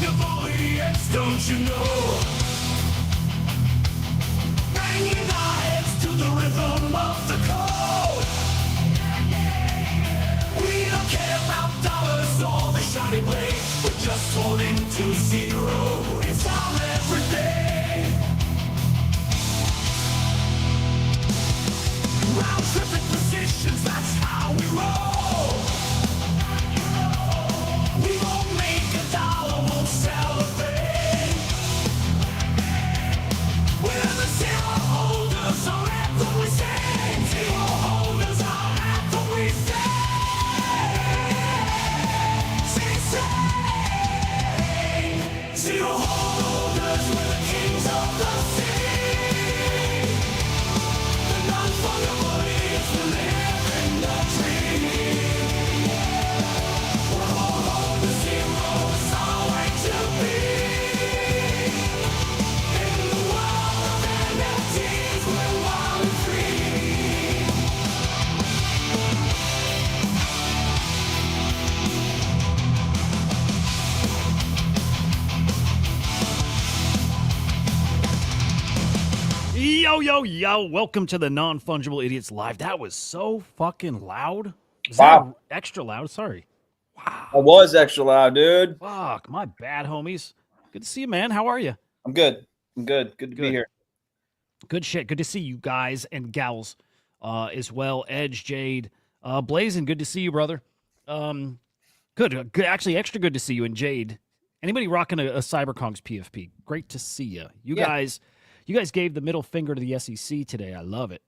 Non-fungible idiots, don't you know? Banging our heads to the rhythm of the code. We don't care about dollars or the shiny blade. We're just holding to zero. It's our everything. Round-tripping positions, that's how we roll. We won't make a dollar, won't celebrate. We're the zero holders, our anthem we sing. Zero holders, our anthem we sing. Zero holders, we're the kings of the sea. The non-fungible idiots will live in the dream. We're all on the zero, it's our way to be. In the world of NFTs, we're wild and free. Yo, yo, yo. Welcome to the Non-Fungible Idiots Live. That was so fucking loud. Was Wow. that extra loud? Sorry. I was extra loud, dude. Fuck, my bad, homies. Good to see you, man. How are you? I'm good. Good to be here. Good shit. Good to see you guys and gals as well. Edge, Jade, Blazing. Good to see you, brother. Good. Actually, extra good to see you. And Jade, anybody rocking a CyberKongz PFP? Great to see you. You guys gave the middle finger to the SEC today. I love it.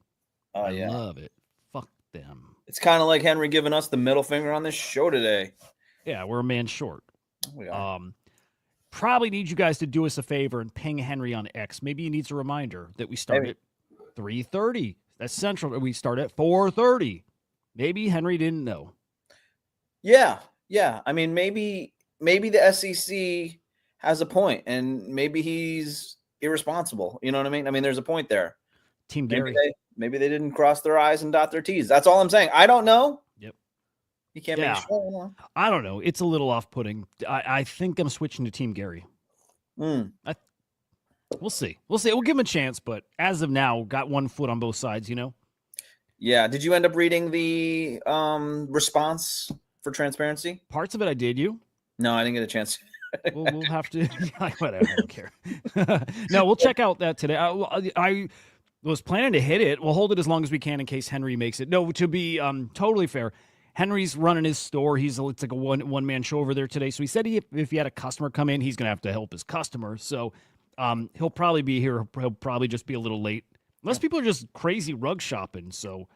I love it. Fuck them. It's kind of like Henry giving us the middle finger on this show today. Yeah, we're a man short. We are. Probably need you guys to do us a favor and ping Henry on X. Maybe he needs a reminder that we start at 3:30. That's Central. We start at 4:30. Maybe Henry didn't know. Yeah. I mean, maybe the SEC has a point, and maybe he's irresponsible. You know what I mean? I mean, there's a point there. Team Gary. Maybe they didn't cross their I's and dot their T's. That's all I'm saying. I don't know. Yep. You can't make sure. I don't know. It's a little off-putting. I think I'm switching to Team Gary. We'll see. We'll give him a chance, but as of now, got one foot on both sides, you know? Yeah. Did you end up reading the response for transparency? Parts of it I did, you? No, I didn't get a chance. We'll have to. Whatever, I don't care. No, we'll check out that today. I was planning to hit it. We'll hold it as long as we can in case Henry makes it. No, to be totally fair, Henry's running his store. It's like a one man show over there today. So he said if he had a customer come in, he's gonna have to help his customer. So he'll probably be here. He'll probably just be a little late, unless people are just crazy rug shopping. So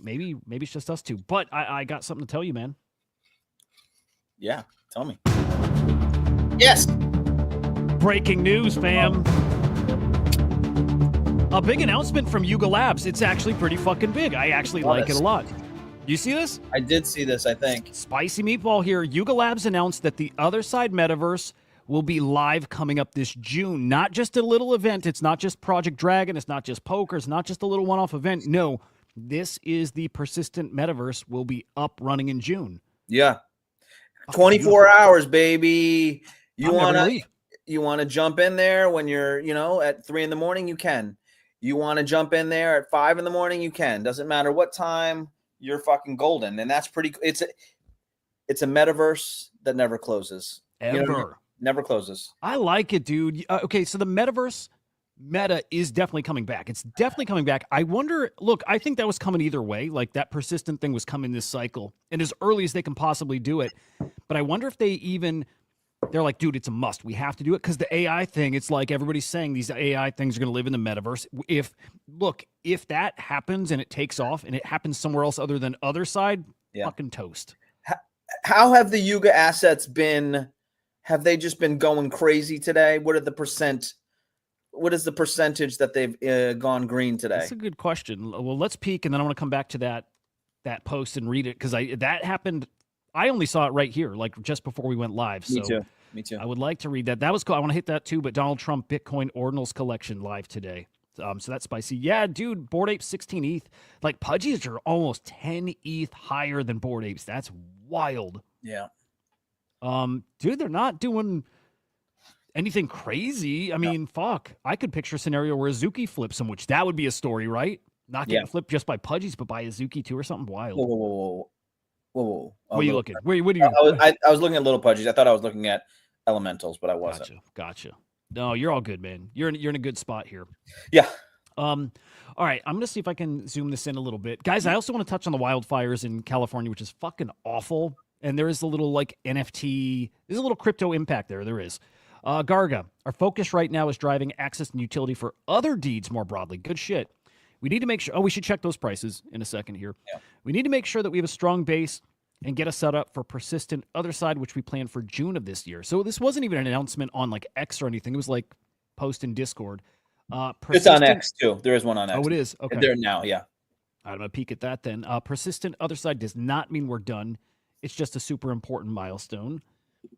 maybe it's just us two. But I got something to tell you, man. Yeah, tell me. Yes. Breaking news, fam. A big announcement from Yuga Labs. It's actually pretty fucking big. I actually like it a lot. You see this? I did see this, I think. Spicy meatball here. Yuga Labs announced that the Other Side Metaverse will be live coming up this June. Not just a little event. It's not just Project Dragon. It's not just poker. It's not just a little one-off event. No, this is the persistent metaverse will be up running in June. Yeah. 24 hours, baby. You want to jump in there when you're, at 3 a.m, you can. You want to jump in there at 5 a.m, you can. Doesn't matter what time, you're fucking golden. And that's pretty, it's a metaverse that never closes. Ever. Never closes. I like it, dude. Okay, so the metaverse meta is definitely coming back. It's definitely coming back. I wonder, look, I think that was coming either way. Like that persistent thing was coming this cycle and as early as they can possibly do it. But I wonder if they're like, dude, it's a must. We have to do it because the AI thing, it's like everybody's saying these AI things are going to live in the metaverse. If that happens and it takes off and it happens somewhere else other than Other Side, fucking toast. How have the Yuga assets been? Have they just been going crazy today? What is the percentage that they've gone green today? That's a good question. Well, let's peek, and then I want to come back to that post and read it because that happened. I only saw it right here, like just before we went live. Me too. I would like to read that. That was cool. I want to hit that too. But Donald Trump Bitcoin Ordinals collection live today. So that's spicy. Yeah, dude. Bored Apes 16 ETH. Like Pudgies are almost 10 ETH higher than Bored Apes. That's wild. Yeah. Dude, they're not doing anything crazy. I mean, fuck. I could picture a scenario where Azuki flips him, which that would be a story, right? Not getting flipped just by Pudgies, but by Azuki too, or something wild. Whoa. What are you looking? What are you? I was looking at little Pudgies. I thought I was looking at elementals, but I wasn't. Gotcha. No, you're all good, man. You're in a good spot here. Yeah. All right, I'm gonna see if I can zoom this in a little bit, guys. I also want to touch on the wildfires in California, which is fucking awful. And there is a little like NFT. There's a little crypto impact there. There is. Garga, our focus right now is driving access and utility for other deeds more broadly. Good shit. We need to make sure. Oh, we should check those prices in a second here. Yeah. We need to make sure that we have a strong base and get us set up for persistent other side, which we planned for June of this year. So this wasn't even an announcement on like X or anything. It was like post in Discord. It's on X too. There is one on X. Oh, it is. Okay. There now. Yeah. I'm gonna peek at that then. Persistent other side does not mean we're done. It's just a super important milestone.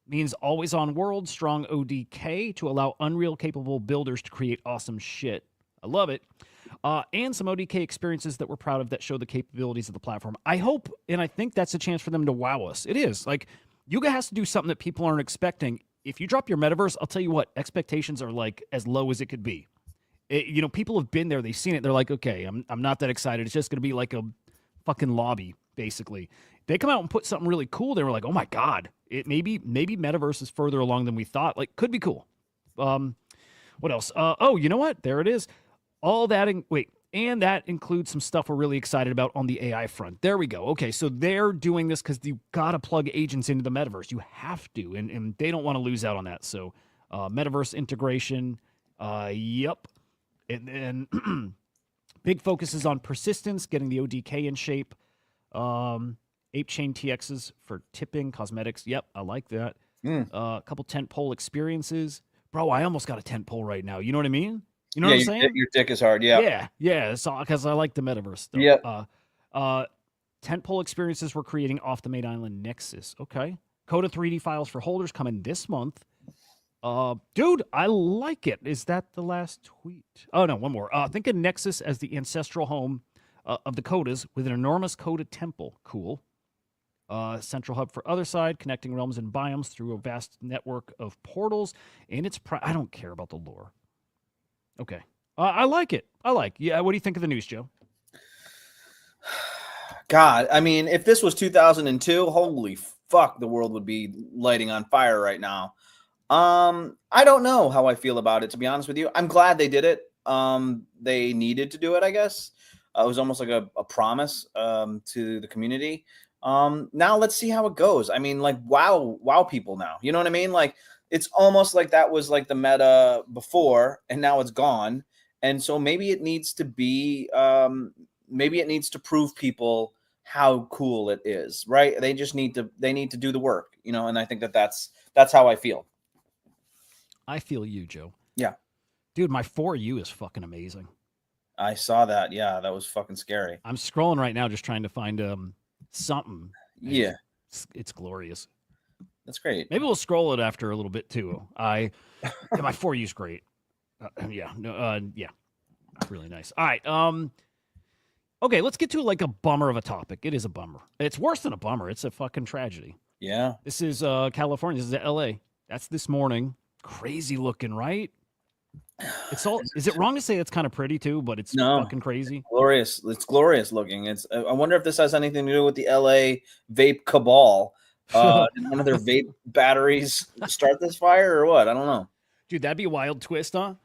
Means always on world, strong ODK to allow Unreal capable builders to create awesome shit. I love it. And some ODK experiences that we're proud of that show the capabilities of the platform. I hope, and I think that's a chance for them to wow us. It is. Like, Yuga has to do something that people aren't expecting. If you drop your metaverse, I'll tell you what, expectations are like as low as it could be. People have been there, they've seen it. They're like, okay, I'm not that excited. It's just going to be like a fucking lobby, basically. They come out and put something really cool. They were like, oh my God, maybe metaverse is further along than we thought. Like, could be cool. What else? Oh, you know what? There it is. All that. And that includes some stuff we're really excited about on the AI front. There we go. Okay, so they're doing this because you got to plug agents into the metaverse. You have to, and they don't want to lose out on that. So metaverse integration, yep. And then big focus is on persistence, getting the ODK in shape. Ape Chain TXs for tipping, cosmetics. Yep, I like that. A couple tentpole experiences. Bro, I almost got a tentpole right now. You know what I mean? You know what I'm saying? Your dick is hard. Yeah. Yeah. So because I like the metaverse stuff. Yeah. Tentpole experiences we're creating off the main island Nexus. Okay. Coda 3D files for holders coming this month. Dude, I like it. Is that the last tweet? Oh no, one more. Think of Nexus as the ancestral home of the Codas with an enormous Coda temple. Cool. Central hub for other side, connecting realms and biomes through a vast network of portals. And it's I don't care about the lore. Okay. I like it. Yeah. What do you think of the news, Joe? God, I mean, if this was 2002, holy fuck, the world would be lighting on fire right now. I don't know how I feel about it, to be honest with you. I'm glad they did it. They needed to do it, I guess. It was almost like a promise to the community. Now let's see how it goes. I mean, like, wow people now. You know what I mean? Like, it's almost like that was like the meta before, and now it's gone. And so maybe it needs to be, maybe it needs to prove people how cool it is, right? They need to do the work, you know. And I think that's how I feel. I feel you, Joe. Yeah, dude, my For You is fucking amazing. I saw that. Yeah, that was fucking scary. I'm scrolling right now, just trying to find something. Yeah, it's glorious. That's great. Maybe we'll scroll it after a little bit too. My For You's great. Yeah, really nice. All right. Okay, let's get to like a bummer of a topic. It is a bummer. It's worse than a bummer. It's a fucking tragedy. Yeah. This is California. This is LA. That's this morning. Crazy looking, right? It's all. Is it wrong to say it's kind of pretty too? But it's fucking crazy. Glorious. It's glorious looking. I wonder if this has anything to do with the LA vape cabal. Did one of their vape batteries start this fire or what? I don't know. Dude, that'd be a wild twist, huh?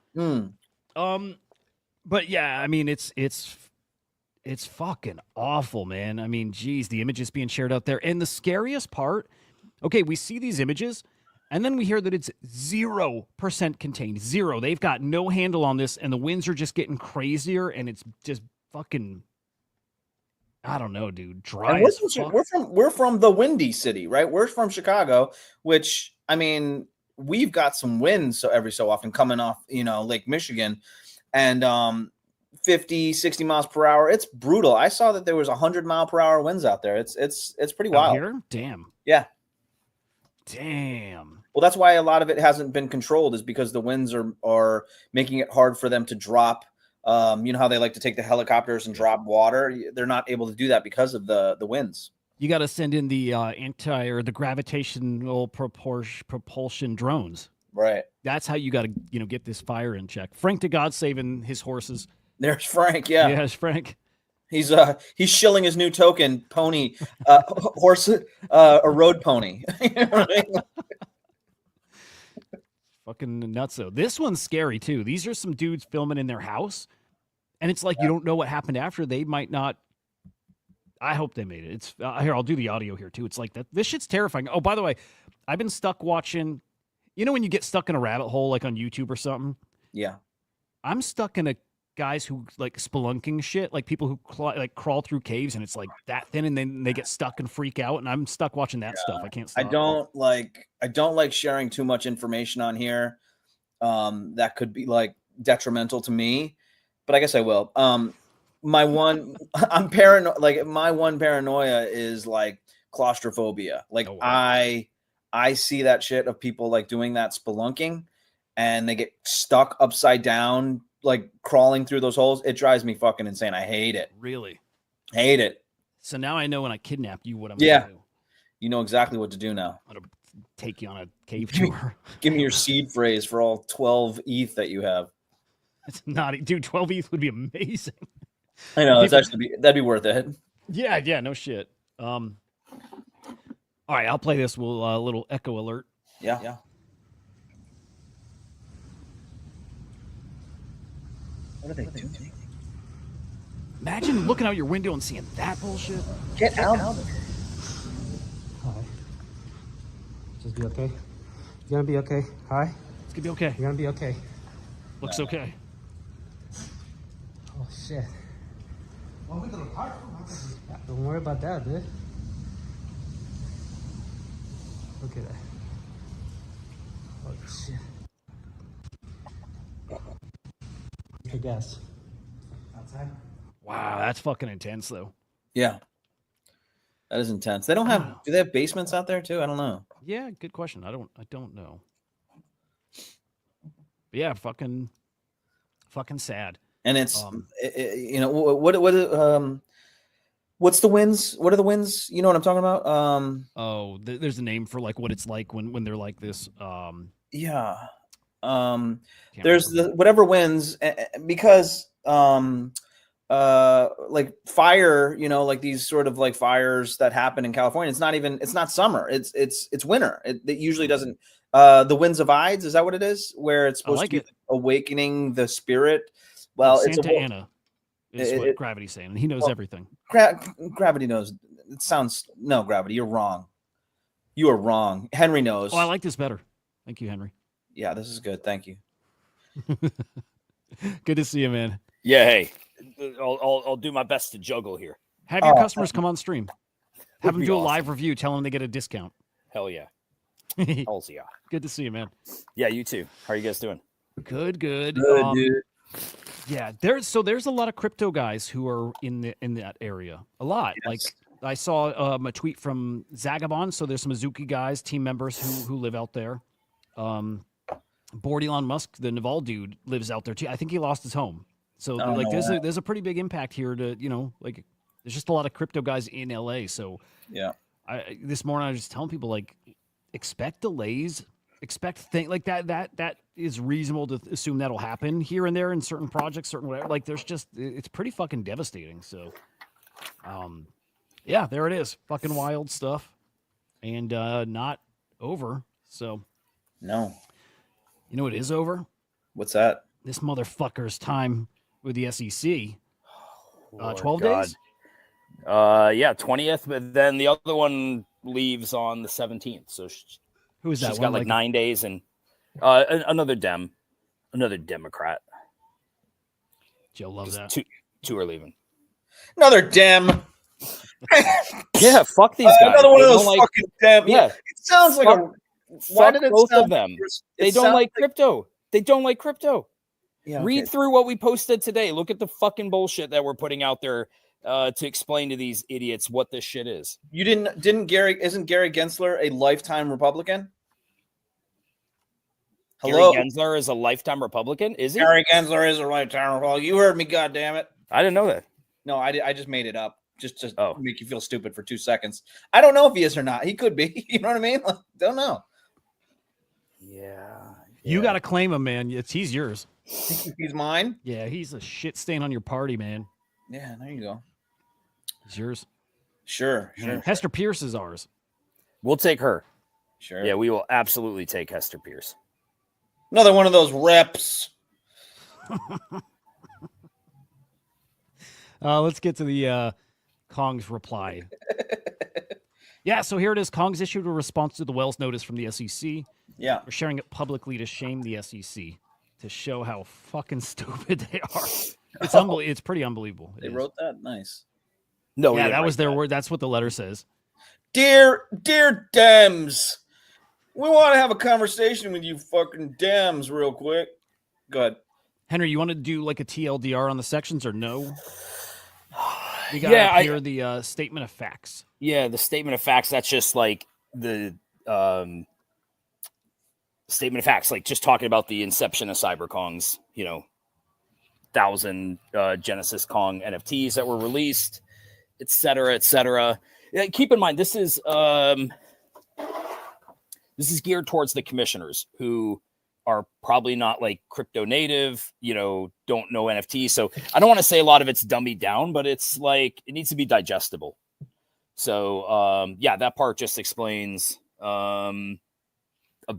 But yeah, I mean, it's fucking awful, man. I mean, geez, the images being shared out there. And the scariest part, okay, we see these images, and then we hear that it's 0% contained. Zero. They've got no handle on this, and the winds are just getting crazier, and it's just fucking, I don't know, dude. Dry as fuck. We're from the windy city, right? We're from Chicago, which, I mean, we've got some winds every so often coming off, Lake Michigan, and 50, 60 miles per hour. It's brutal. I saw that there was 100-mile-per-hour winds out there. It's pretty wild. Here? Damn. Yeah. Damn. Well, that's why a lot of it hasn't been controlled, is because the winds are making it hard for them to drop. You know how they like to take the helicopters and drop water? They're not able to do that because of the winds. You got to send in the the gravitational propulsion drones. Right. That's how you got to get this fire in check. Frank to God saving his horses. There's Frank. Yeah. Yes, Frank. He's shilling his new token pony, horse, a road pony. You know what I mean? Fucking nuts though. This one's scary too. These are some dudes filming in their house, and it's like you don't know what happened after. They might not. I hope they made it. It's here. I'll do the audio here too. It's like that. This shit's terrifying. Oh, by the way, I've been stuck watching. You know when you get stuck in a rabbit hole like on YouTube or something? Yeah. I'm stuck in a guys who like spelunking shit, like people who crawl through caves and it's like that thin, and then they get stuck and freak out. And I'm stuck watching that stuff. I can't stop. I don't like sharing too much information on here. That could be like detrimental to me, but I guess I will. My one paranoia is like claustrophobia. Like Oh, wow. I see that shit of people like doing that spelunking and they get stuck upside down, like crawling through those holes. It drives me fucking insane. I hate it. Really? Hate it. So now I know when I kidnap you what I'm Yeah. gonna do. You know exactly what to do now. I'm gonna take you on a cave tour. Give me your seed phrase for all 12 ETH that you have. It's not, dude. 12 ETH would be amazing. I know that'd be worth it. Yeah, no shit. All right, I'll play this. We'll little echo alert. Yeah. What are they doing? Imagine looking out your window and seeing that bullshit. Get out of there. Hi. Just be okay. You're gonna be okay. Hi. It's gonna be okay. You're gonna be okay. Looks okay. Oh shit. Don't worry about that, dude. Look at that. Oh shit. I guess. Outside? Wow, that's fucking intense though. Yeah. That is intense. They don't have. Do they have basements out there too? I don't know. Yeah, good question. I don't know. But yeah, fucking sad. And it's what's the winds? What are the winds? You know what I'm talking about? There's a name for like what it's like when they're like this. Yeah. Can't There's remember. the whatever wins because like fire, like these sort of like fires that happen in California. It's not summer. It's winter. It usually doesn't. The winds of Ides, is that what it is? Where it's supposed to be awakening the spirit. Well, Santa Ana is what Gravity's saying, and he knows everything. Gravity knows. It sounds no Gravity. You're wrong. You are wrong. Henry knows. Oh, I like this better. Thank you, Henry. Yeah, this is good. Thank you. Good to see you, man. Yeah, hey, I'll do my best to juggle here. Have your customers come on stream. Have them be do a awesome. live review. Tell them they get a discount. Hell yeah. Good Hells yeah. to see you, man. Yeah, you too. How are you guys doing? Good. Good, Um, dude. Yeah, there's a lot of crypto guys who are in that area. A lot. Yes. Like I saw a tweet from Zagabond. So there's some Azuki guys, team members who live out there. Board Elon Musk, the Naval dude, lives out there too. I think he lost his home. So Oh, like no there's a pretty big impact here to like there's just a lot of crypto guys in LA. So Yeah. This morning I was just telling people like expect delays, expect things like that is reasonable to assume that'll happen here and there in certain projects, certain whatever. Like it's pretty fucking devastating. So yeah, there it is. Fucking wild stuff. And not over. So No. you know what is over? What's that? This motherfucker's time with the SEC. Lord 12 God. days? Yeah, 20th, but then the other one leaves on the 17th. So Who is that? she's one? got like 9 days, and another Democrat. Joe loves that. Two are leaving. Another Dem. Yeah, fuck these guys. Another one They of don't those like- fucking Dem. Yeah, It sounds like fuck, a. Why fuck did it both sound of them. it They don't sounds like crypto. They don't like crypto. Yeah, Read okay. through what we posted today. Look at the fucking bullshit that we're putting out there to explain to these idiots what this shit is. You isn't Gary Gensler a lifetime Republican? Hello. Gary Gensler is a lifetime Republican, is he? Gary Gensler is a lifetime Republican. You heard me, goddammit. I didn't know that. No, I just made it up. just to make you feel stupid for 2 seconds. I don't know if he is or not. He could be. You know what I mean? Like, don't know. Yeah. You got to claim him, man. He's yours. He's mine. Yeah, he's a shit stain on your party, man. Yeah, there you go. He's yours. Sure. Hester Pierce is ours. We'll take her. Sure. Yeah, we will absolutely take Hester Pierce. Another one of those reps. Let's get to the Kong's reply. Yeah, so here it is. Kong's issued a response to the Wells notice from the SEC. Yeah. We're sharing it publicly to shame the SEC, to show how fucking stupid they are. It's It's pretty unbelievable. They wrote that? Nice. No, yeah, that was their word. That's what the letter says. Dear Dems, we want to have a conversation with you fucking Dems real quick. Go ahead. Henry, you want to do like a TLDR on the sections or no? We got here the statement of facts. Yeah, the statement of facts. That's just like the statement of facts, like just talking about the inception of CyberKongz, 1,000 Genesis Kong NFTs that were released, et cetera, et cetera. Yeah, keep in mind, this is geared towards the commissioners who are probably not like crypto native, don't know NFTs. So I don't want to say a lot of it's dummied down, but it's like, it needs to be digestible. So that part just explains a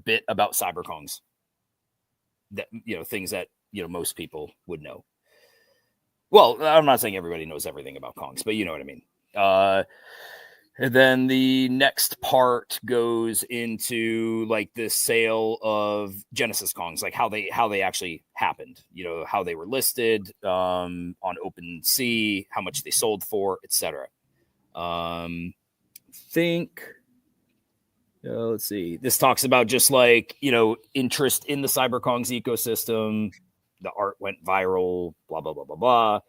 bit about CyberKongz, that, things that, most people would know. Well, I'm not saying everybody knows everything about Kongs, but you know what I mean. And then the next part goes into like the sale of Genesis Kongs, like how they actually happened, how they were listed on OpenSea, how much they sold for, etc. Let's see. This talks about just like, interest in the CyberKongz ecosystem. The art went viral, blah, blah, blah, blah, blah.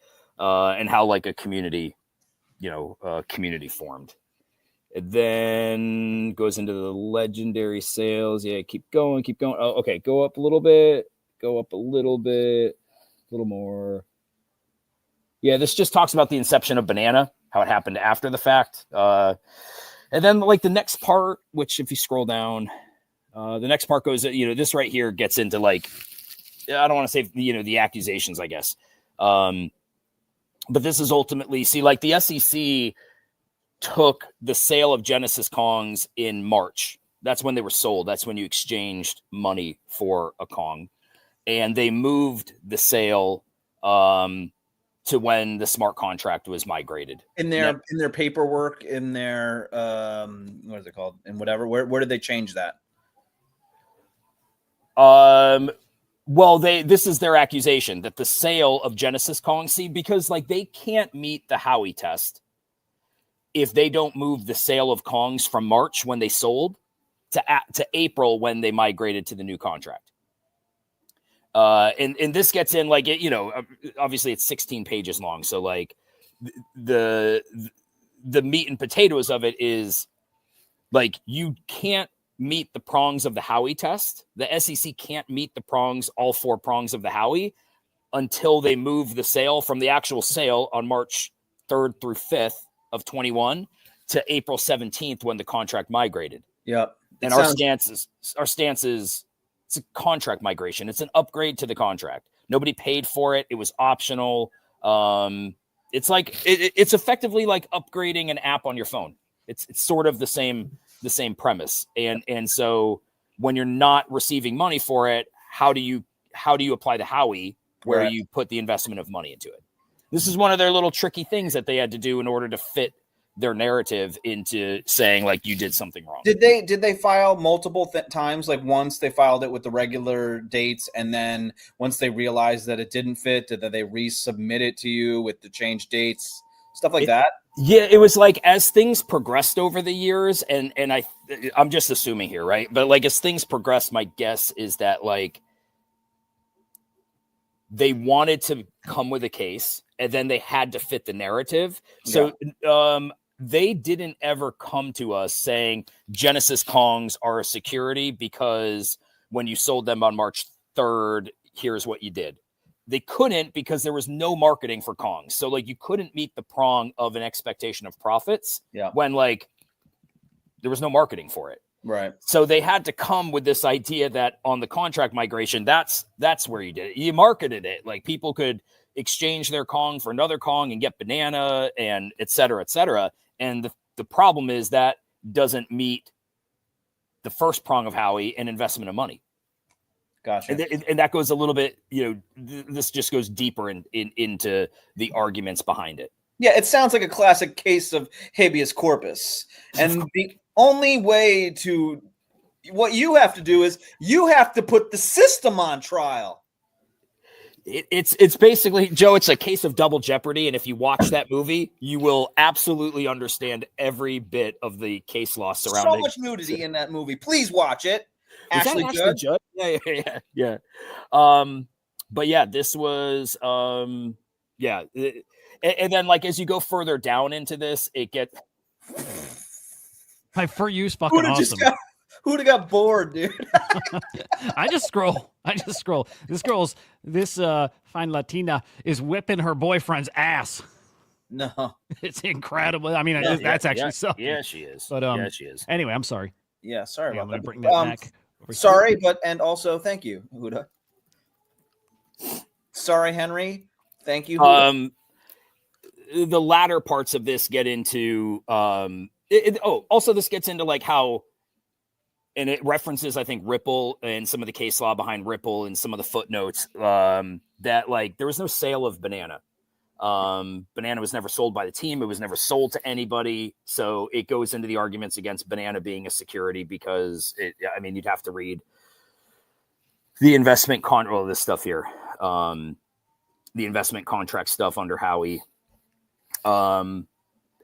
And how like a community, community formed. It then goes into the legendary sales. Yeah, keep going. Oh, okay. Go up a little bit. A little more. Yeah, this just talks about the inception of Banana, how it happened after the fact. And then like the next part, which if you scroll down, the next part goes, this right here gets into like, I don't want to say, the accusations, I guess. But this is ultimately, like the SEC took the sale of Genesis Kongs in March. That's when they were sold. That's when you exchanged money for a Kong. And they moved the sale to when the smart contract was migrated. In their paperwork, in their what is it called? And whatever. Where did they change that? Well, this is their accusation that the sale of Genesis Kong, because like they can't meet the Howey test if they don't move the sale of Kongs from March when they sold to April when they migrated to the new contract. And this gets in like, obviously it's 16 pages long. So like the meat and potatoes of it is like, you can't meet the prongs of the Howey test. The SEC can't meet all 4 prongs of the Howey until they move the sale from the actual sale on March 3rd through 5th of 21 to April 17th when the contract migrated. Yep. And our stance is it's a contract migration. It's an upgrade to the contract. Nobody paid for it. It was optional. It's like it's effectively like upgrading an app on your phone. It's sort of the same premise. And so when you're not receiving money for it, how do you apply the Howey where you put the investment of money into it? This is one of their little tricky things that they had to do in order to fit their narrative into saying like you did something wrong. Did they file multiple times? Like once they filed it with the regular dates, and then once they realized that it didn't fit, did they resubmit it to you with the changed dates, stuff like that? Yeah, it was like as things progressed over the years, and I'm just assuming here, right? But like as things progressed, my guess is that like they wanted to come with a case, and then they had to fit the narrative. So they didn't ever come to us saying Genesis Kongs are a security because when you sold them on March 3rd, here's what you did. they couldn't because there was no marketing for Kongs. So like you couldn't meet the prong of an expectation of profits when like there was no marketing for it. Right. So they had to come with this idea that on the contract migration, that's where you did it. You marketed it. Like people could exchange their Kong for another Kong and get banana and et cetera, et cetera. And the problem is that doesn't meet the first prong of Howey, an investment of money. Gotcha. And that goes a little bit, this just goes deeper into the arguments behind it. Yeah, it sounds like a classic case of habeas corpus. And the only way to, what you have to do is you have to put the system on trial. It's basically, Joe, it's a case of double jeopardy. And if you watch that movie, you will absolutely understand every bit of the case law surrounding. So much nudity in that movie. Please watch it. Ashley Judd? Yeah. But yeah, this was, and then like, as you go further down into this, it gets. My for you's fucking awesome. Hudah got bored, dude. I just scroll. This fine Latina is whipping her boyfriend's ass. No. It's incredible. I mean, that's actually something. Yeah, she is. But she is. Anyway, I'm sorry. Yeah, sorry about I'm gonna that. bring that back. Sorry, and also thank you, Hudah. Sorry, Henry. Thank you, Hudah. The latter parts of this get into also this gets into like how, and it references, I think, Ripple and some of the case law behind Ripple and some of the footnotes that like there was no sale of banana. Banana was never sold by the team. It was never sold to anybody. So it goes into the arguments against banana being a security because you'd have to read the investment this stuff here. The investment contract stuff under Howey.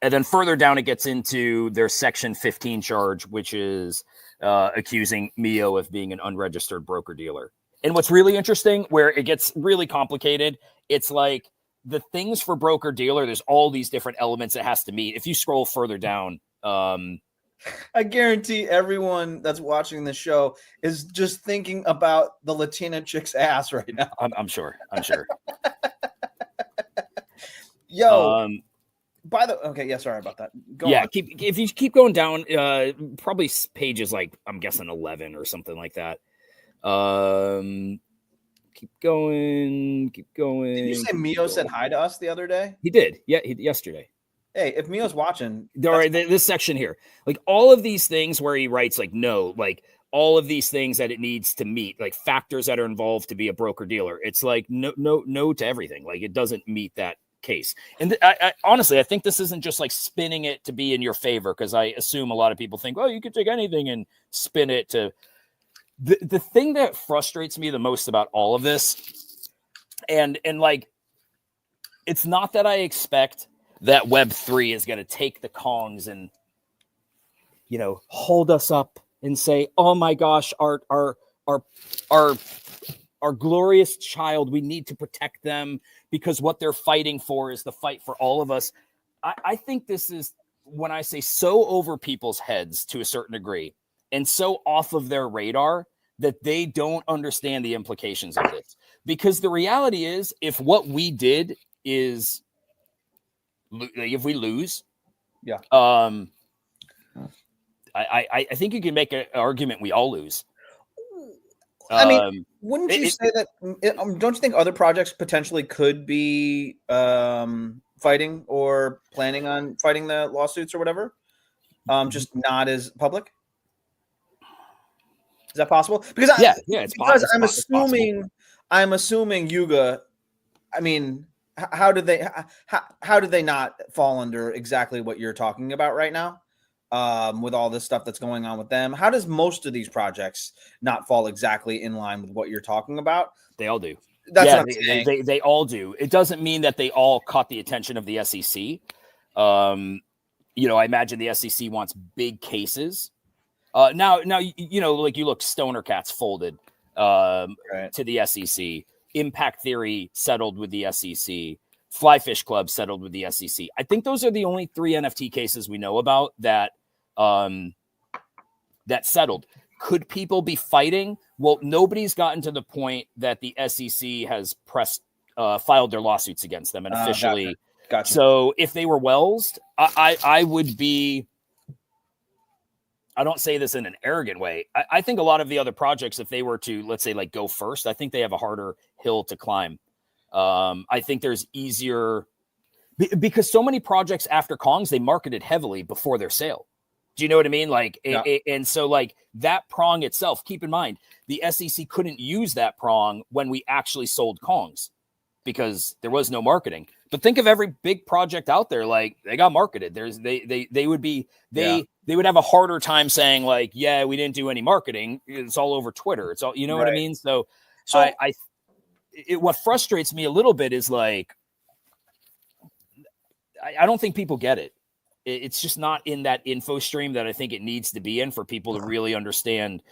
And then further down, it gets into their Section 15 charge, which is accusing Mio of being an unregistered broker-dealer. And what's really interesting, where it gets really complicated, it's like the things for broker-dealer, there's all these different elements it has to meet. If you scroll further down... I guarantee everyone that's watching the show is just thinking about the Latina chick's ass right now. I'm sure. Yo... sorry about that. Go on. If you keep going down, probably pages like I'm guessing 11 or something like that. Keep going. Did you say Mio said hi to us the other day? He did. Yeah, yesterday. Hey, if Mio's watching, all right, this section here, like all of these things where he writes like no, like all of these things that it needs to meet, like factors that are involved to be a broker dealer. It's like no to everything. Like it doesn't meet that case. And I honestly, I think this isn't just like spinning it to be in your favor, because I assume a lot of people think, well, you could take anything and spin it to the thing that frustrates me the most about all of this. And like, it's not that I expect that Web3 is going to take the Kongs and, hold us up and say, oh my gosh, our glorious child, we need to protect them because what they're fighting for is the fight for all of us. I think this is, when I say so over people's heads to a certain degree and so off of their radar, that they don't understand the implications of this. Because the reality is, if what we did is, if we lose, I think you can make an argument we all lose. I mean, wouldn't you say that? Don't you think other projects potentially could be fighting or planning on fighting the lawsuits or whatever? Just not as public. Is that possible? Because it's possible. I'm assuming Yuga. I mean, how did they not fall under exactly what you're talking about right now? With all this stuff that's going on with them, how does most of these projects not fall exactly in line with what you're talking about? They all do. That's what I'm saying. They all do. It doesn't mean that they all caught the attention of the SEC. I imagine the SEC wants big cases. Now, like you look, Stoner Cats folded to the SEC. Impact Theory settled with the SEC. Flyfish Club settled with the SEC. I think those are the only 3 NFT cases we know about that settled. Could people be fighting? Well, nobody's gotten to the point that the SEC has pressed filed their lawsuits against them and officially. Gotcha. So if they were Wells, I would be. I don't say this in an arrogant way. I think a lot of the other projects, if they were to, let's say, like go first, I think they have a harder hill to climb. I think there's easier because so many projects after Kongz, they marketed heavily before their sale. Do you know what I mean? Like, and so like that prong itself, keep in mind, the SEC couldn't use that prong when we actually sold Kongz because there was no marketing. But think of every big project out there, like they got marketed. They would have a harder time saying like, yeah, we didn't do any marketing. It's all over Twitter. It's all, you know what I mean? So what frustrates me a little bit is like, I don't think people get it. It's just not in that info stream that I think it needs to be in for people to really understand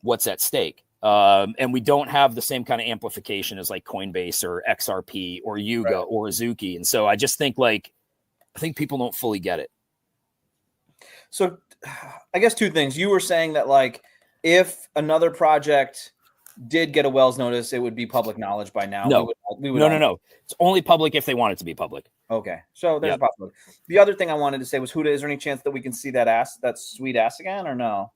what's at stake. And we don't have the same kind of amplification as like Coinbase or XRP or Yuga or Azuki. And so I just think I think people don't fully get it. So I guess two things. You were saying that like if another project did get a Wells notice, it would be public knowledge by now. No, no. It's only public if they want it to be public. Okay. So there's a possibility. The other thing I wanted to say was, Hudah, is there any chance that we can see that sweet ass again or no?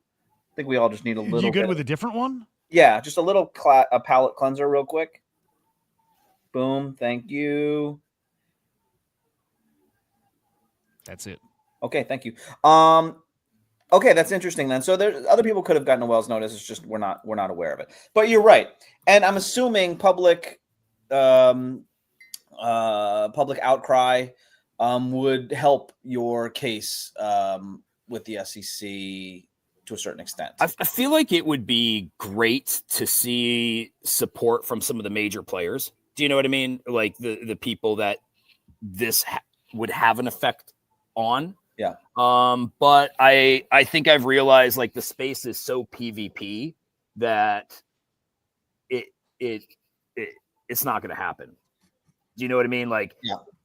I think we all just need a little. You good with a different one? Yeah, just a little a palette cleanser real quick. Boom. Thank you. That's it. Okay, thank you. Okay, that's interesting then. So there, other people could have gotten a Wells notice. It's just we're not aware of it. But you're right, and I'm assuming public outcry would help your case with the SEC to a certain extent. I feel like it would be great to see support from some of the major players. Do you know what I mean? Like the people that this would have an effect on. Yeah. But I think I've realized like the space is so PvP that it's not going to happen. Do you know what I mean? Like,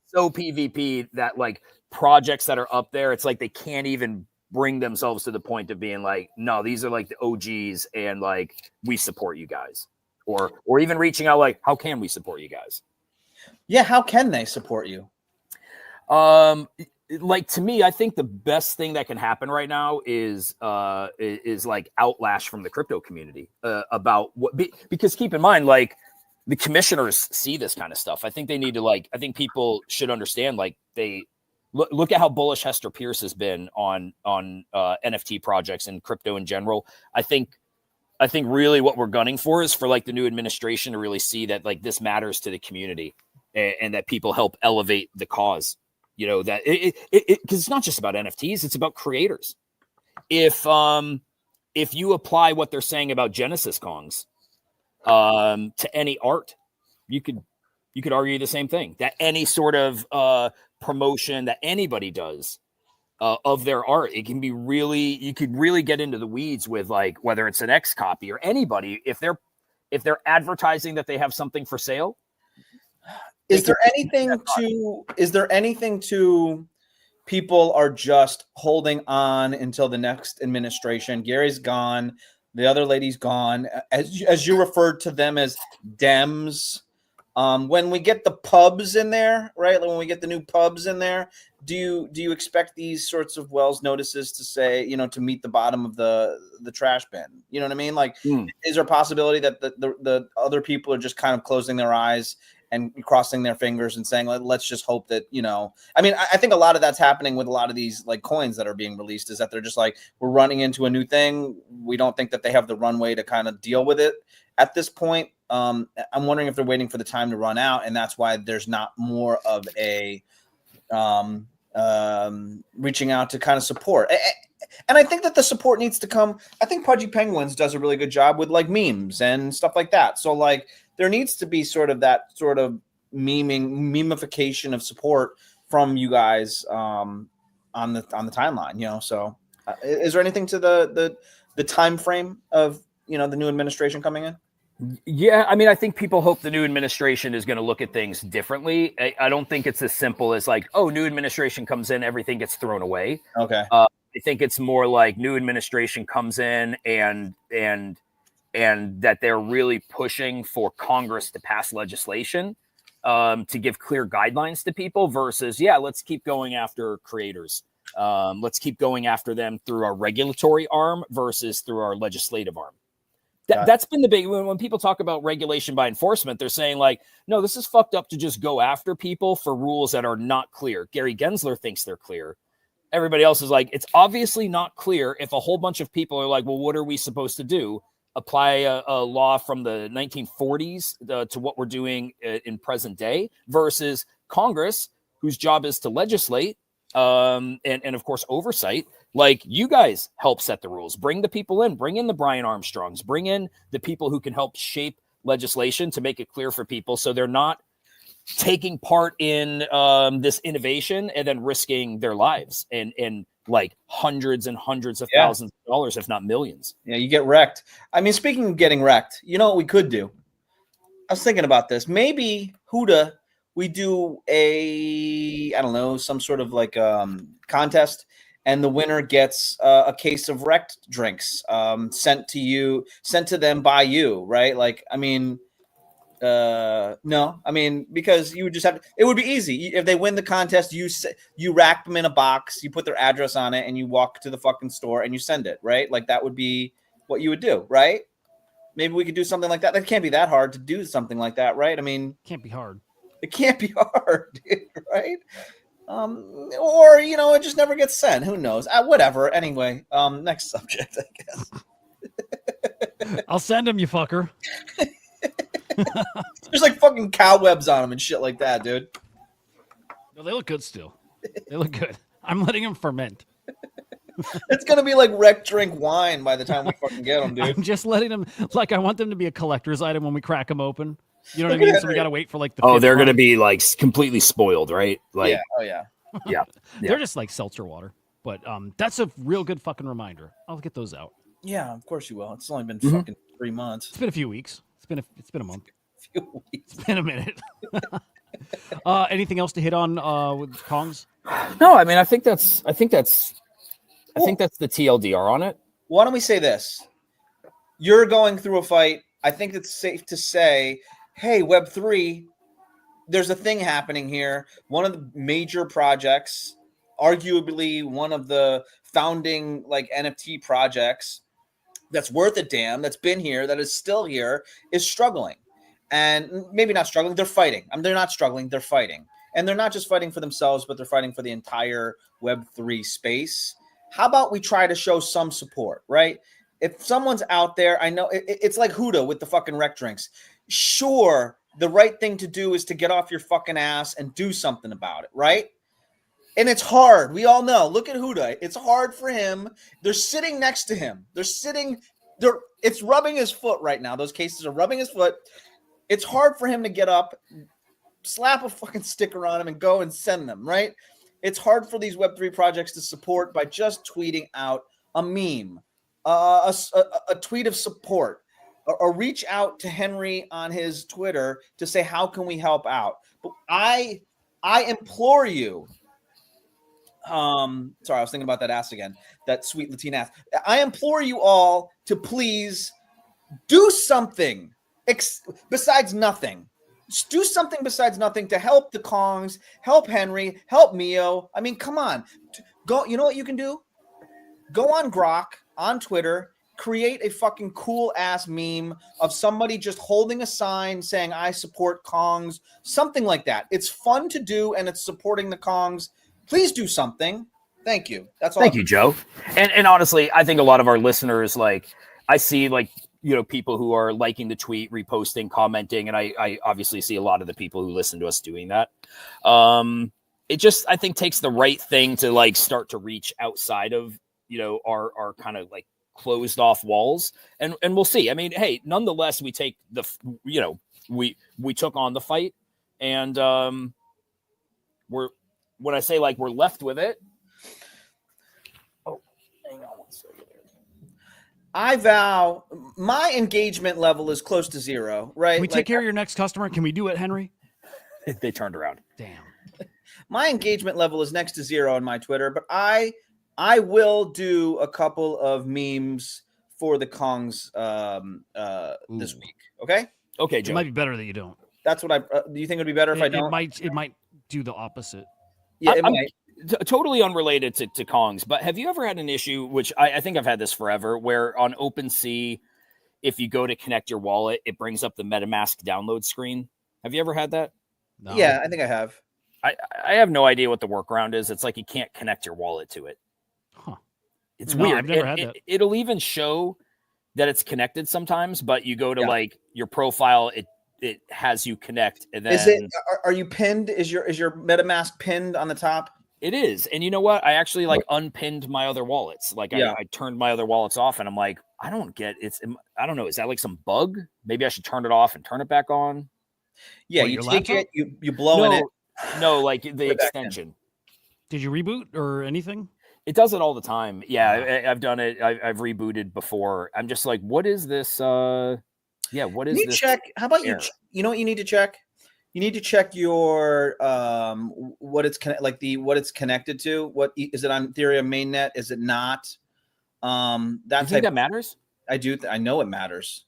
so PvP that like projects that are up there, it's like they can't even bring themselves to the point of being like, no, these are like the OGs and like we support you guys, or even reaching out like, how can we support you guys? Yeah, how can they support you? Like to me, I think the best thing that can happen right now is like outlash from the crypto community about what because keep in mind like the commissioners see this kind of stuff. I think they need to I think people should understand like they look at how bullish Hester Pierce has been on NFT projects and crypto in general. I think really what we're gunning for is for like the new administration to really see that like this matters to the community and that people help elevate the cause. You know, that because it's not just about NFTs, it's about creators. If you apply what they're saying about Genesis Kongz to any art, you could argue the same thing, that any sort of promotion that anybody does of their art, it can be really, you could really get into the weeds with like whether it's an X copy or anybody, if they're advertising that they have something for sale. Is there anything to people are just holding on until the next administration? Gary's gone. The other lady's gone. As you referred to them as Dems. When we get the pubs in there, right? Like when we get the new pubs in there, do you expect these sorts of Wells notices to say, you know, to meet the bottom of the trash bin? You know what I mean? Like, is there a possibility that the other people are just kind of closing their eyes and crossing their fingers and saying, let's just hope that, you know, I mean, I think a lot of that's happening with a lot of these like coins that are being released is that they're just like, we're running into a new thing. We don't think that they have the runway to kind of deal with it at this point. I'm wondering if they're waiting for the time to run out. And that's why there's not more of a reaching out to kind of support. And I think that the support needs to come. I think Pudgy Penguins does a really good job with like memes and stuff like that. So like, there needs to be sort of that sort of memification of support from you guys on the timeline, you know. So, is there anything to the time frame of, you know, the new administration coming in? Yeah, I mean, I think people hope the new administration is going to look at things differently. I don't think it's as simple as like, oh, new administration comes in, everything gets thrown away. Okay. I think it's more like new administration comes in and that they're really pushing for Congress to pass legislation to give clear guidelines to people versus, yeah, let's keep going after creators. Let's keep going after them through our regulatory arm versus through our legislative arm. That's been the big, when people talk about regulation by enforcement, they're saying like, no, this is fucked up to just go after people for rules that are not clear. Gary Gensler thinks they're clear. Everybody else is like, it's obviously not clear if a whole bunch of people are like, well, what are we supposed to do? Apply a law from the 1940s to what we're doing in present day versus Congress, whose job is to legislate and of course, oversight. Like, you guys help set the rules, bring the people in, bring in the Brian Armstrongs, bring in the people who can help shape legislation to make it clear for people so they're not taking part in this innovation and then risking their lives and like hundreds and hundreds of thousands of dollars, if not millions. Yeah, you get wrecked. I mean, speaking of getting wrecked, you know what we could do? I was thinking about this. Maybe Hudah, we do I don't know, some sort of like contest, and the winner gets a case of wrecked drinks sent to them by you, right? Like, I mean, no, I mean, because you would just have to, it would be easy. If they win the contest, you wrap them in a box, you put their address on it, and you walk to the fucking store and you send it, right? Like, that would be what you would do, right? Maybe we could do something like that. That can't be that hard to do something like that, right? I mean, Can't be hard. it can't be hard, dude, right? Or, you know, it just never gets sent. Who knows? Whatever. Anyway, next subject, I guess. I'll send him, you fucker. There's like fucking cobwebs on them and shit like that, dude. No, they look good still. They look good. I'm letting them ferment. It's gonna be like wreck drink wine by the time we fucking get them, dude. I'm just letting them, like, I want them to be a collector's item when we crack them open. You know what I mean? So we got to wait for like the. Oh, they're going to be like completely spoiled, right? Like, yeah. Oh, yeah. Yeah. They're just like seltzer water. But that's a real good fucking reminder. I'll get those out. Yeah, of course you will. It's only been fucking 3 months. It's been a few weeks. It's been a month. Few weeks. It's been a minute. Anything else to hit on with Kongs? No, I mean, I think that's the TLDR on it. Why don't we say this? You're going through a fight. I think it's safe to say, hey, Web3, there's a thing happening here. One of the major projects, arguably one of the founding like NFT projects that's worth a damn, that's been here, that is still here, is struggling. And maybe not struggling, they're fighting. I mean, they're not struggling, they're fighting. And they're not just fighting for themselves, but they're fighting for the entire Web3 space. How about we try to show some support, right? If someone's out there, I know it's like Hudah with the fucking rec drinks. Sure, the right thing to do is to get off your fucking ass and do something about it, right? And it's hard. We all know. Look at Hudah. It's hard for him. They're sitting next to him. It's rubbing his foot right now. Those cases are rubbing his foot. It's hard for him to get up, slap a fucking sticker on him, and go and send them, right? It's hard for these Web3 projects to support by just tweeting out a meme, a tweet of support, or reach out to Henry on his Twitter to say, how can we help out? But I implore you. Sorry, I was thinking about that ass again, that sweet Latina ass. I implore you all to please do something besides nothing. Just do something besides nothing to help the Kongs, help Henry, help Mio. I mean, come on. Go. You know what you can do? Go on Grok, on Twitter, create a fucking cool ass meme of somebody just holding a sign saying, I support Kongs, something like that. It's fun to do, and it's supporting the Kongs. Please do something. Thank you. That's all. Thank you, Joe. And honestly, I think a lot of our listeners, like, I see, like, you know, people who are liking the tweet, reposting, commenting, and I obviously see a lot of the people who listen to us doing that. It just, I think, takes the right thing to like start to reach outside of, you know, our kind of like closed off walls, and we'll see. I mean, hey, nonetheless, we take the, you know, we took on the fight, and when I say like we're left with it. Oh, hang on one second. I vow my engagement level is close to zero, right? Can we take care of your next customer? Can we do it, Henry? They turned around. Damn. My engagement level is next to zero on my Twitter, but I will do a couple of memes for the Kongs this week. Okay? Okay, Joe. It might be better that you don't. That's what I. Do you think it'd be better if I don't? It might do the opposite. Yeah, it I'm might. Totally unrelated to Kongz, but have you ever had an issue, which I think I've had this forever, where on OpenSea, if you go to connect your wallet, it brings up the MetaMask download screen? Have you ever had that? No. Yeah, I think I have. I have no idea what the workaround is. It's like you can't connect your wallet to it. Huh. It's No, weird. I've never had that. It'll even show that it's connected sometimes, but you go to Yeah. like your profile, it has you connect, and then Is it? Are you pinned? Is your MetaMask pinned on the top? it is. And you know what? I actually like unpinned my other wallets. Like Yeah. I turned my other wallets off, and I'm like, I don't get it's. I don't know. Is that like some bug? Maybe I should turn it off and turn it back on. Yeah, What, you your take laptop? it, you blow in it. No, like the Put it back in. extension. Did you reboot or anything? It does it all the time. Yeah, I've done it. I've rebooted before. I'm just like, what is this? Yeah, what is You this? check. How about error? you know what you need to check? You need to check your what it's what it's connected to. What is it on Ethereum mainnet? Is it not? That You type. think that matters? I do. I know it matters.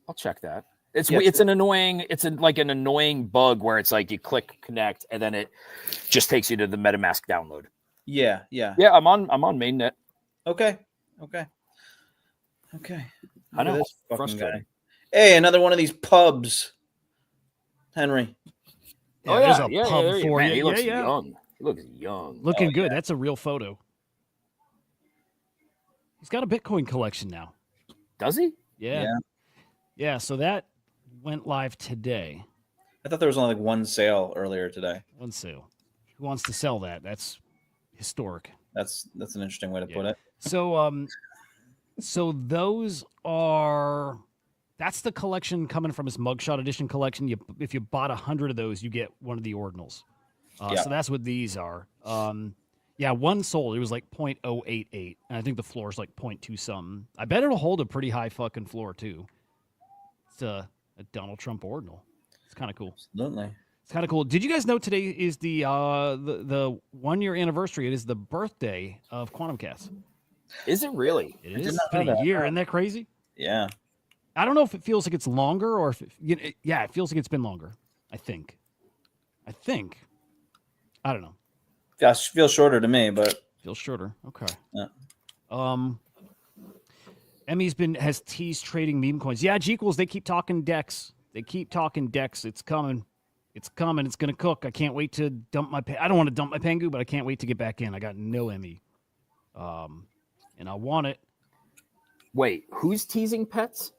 I'll check that. It's Yes. it's an annoying. It's like an annoying bug where it's like you click connect and then it just takes you to the MetaMask download. Yeah. Yeah. Yeah, I'm on mainnet. Okay. Okay. I Look at know. this fucking Frustrating. guy. Hey, another one of these pubs. Henry. Yeah, there's a yeah, pub there you- for man, you. He looks yeah. young. He looks young. Looking good. That's a real photo. He's got a Bitcoin collection now. Does he? Yeah. Yeah. Yeah, so that went live today. I thought there was only like one sale earlier today. One sale. Who wants to sell that? That's historic. That's an interesting way to Yeah. put it. So so those are that's the collection coming from his mugshot edition collection. If you bought 100 of those, you get one of the ordinals. Yeah. So that's what these are. Yeah, one sold. It was like 0.088, and I think the floor is like 0.2 something. I bet it'll hold a pretty high fucking floor too. It's a Donald Trump ordinal. It's kind of cool. Absolutely. It's kind of cool. Did you guys know today is the 1 year anniversary? It is the birthday of Quantum Cast. Is it really? It did is. not It's been know a that. year. Isn't that crazy? Yeah. I don't know if it feels like it's longer or if it feels like it's been longer. I think. I don't know. Feels shorter to me, but Feels shorter. Okay. Yeah. Emmy's has teased trading meme coins. Yeah, G-Equals, they keep talking decks. It's coming. It's coming. It's gonna cook. I can't wait to dump my I don't want to dump my Pengu, but I can't wait to get back in. I got no Emmy. And I want it. Wait, who's teasing pets?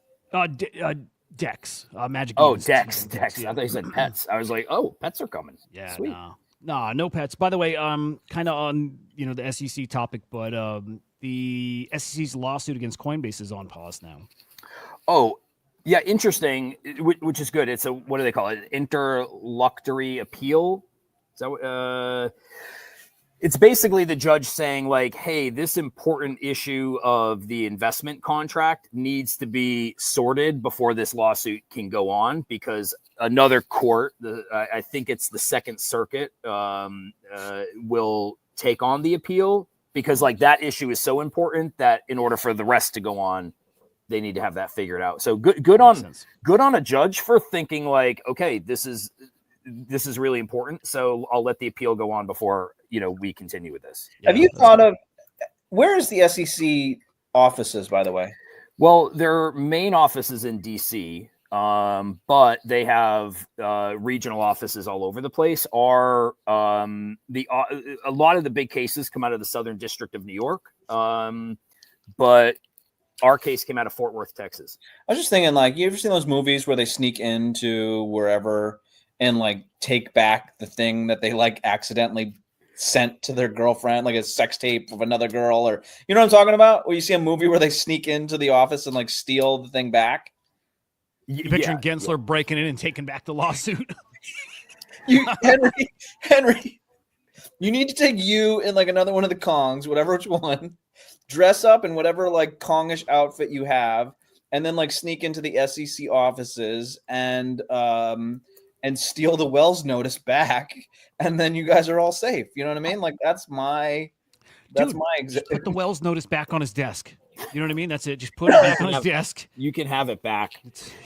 Dex. Magic. Oh, Games Dex. teasing Dex. yeah. I thought you said pets. I was like, oh, pets are coming. Yeah, Sweet. no pets. By the way, kind of on the SEC topic, but the SEC's lawsuit against Coinbase is on pause now. Oh, yeah, interesting. Which is good. It's what do they call it? Interlocutory appeal. So, it's basically the judge saying like, hey, this important issue of the investment contract needs to be sorted before this lawsuit can go on because another court, I think it's the Second Circuit, will take on the appeal because like that issue is so important that in order for the rest to go on, they need to have that figured out. So good on a judge for thinking like, okay, this is really important. So I'll let the appeal go on before we continue with this. have you thought of where is the SEC offices, by the way? Well, their main office is in DC, but they have regional offices all over the place. A lot of the big cases come out of the Southern District of New York, but our case came out of Fort Worth, Texas. I was just thinking, like, you ever seen those movies where they sneak into wherever and like take back the thing that they like accidentally sent to their girlfriend, like a sex tape of another girl, or you know what I'm talking about? Where you see a movie where they sneak into the office and like steal the thing back. You picturing Gensler breaking in and taking back the lawsuit? Henry, you need to take you in like another one of the Kongs, whatever which one, dress up in whatever like Kongish outfit you have, and then like sneak into the SEC offices and steal the Wells notice back, and then you guys are all safe. You know what I mean? Like that's my Put the Wells notice back on his desk. You know what I mean? That's it. Just put it back on his desk. You can have it back.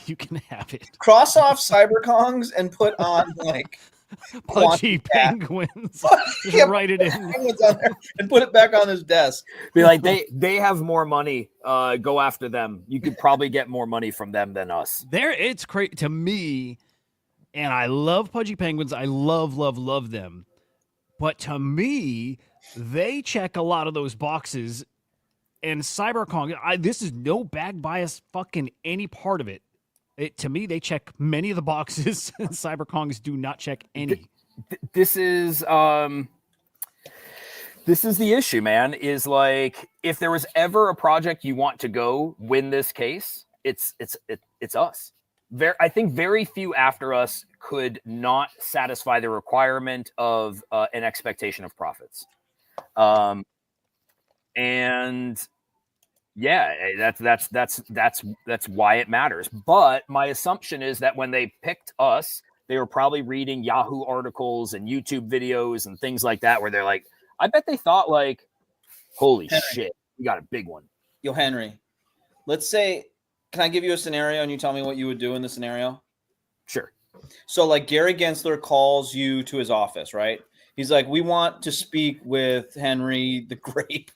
You can have it. Cross off CyberKongz and put on like Pudgy cat. penguins. Just Yeah, write it in. penguins on there and put it back on his desk. Be like, they have more money. Go after them. You could probably get more money from them than us. It's crazy to me, and I love Pudgy penguins. I love them. But to me, they check a lot of those boxes. And CyberKongz, this is no bag bias fucking any part of it. To me, they check many of the boxes, and CyberKongz do not check any. This is the issue, man. Is like, if there was ever a project you want to go win this case, it's us. I think very few after us could not satisfy the requirement of an expectation of profits. And yeah, that's why it matters. But my assumption is that when they picked us, they were probably reading Yahoo articles and YouTube videos and things like that, where they're like, I bet they thought like, holy shit, we got a big one. Yo, Henry, let's say, can I give you a scenario and you tell me what you would do in the scenario? Sure. So like Gary Gensler calls you to his office, right? He's like, we want to speak with Henry the Grape.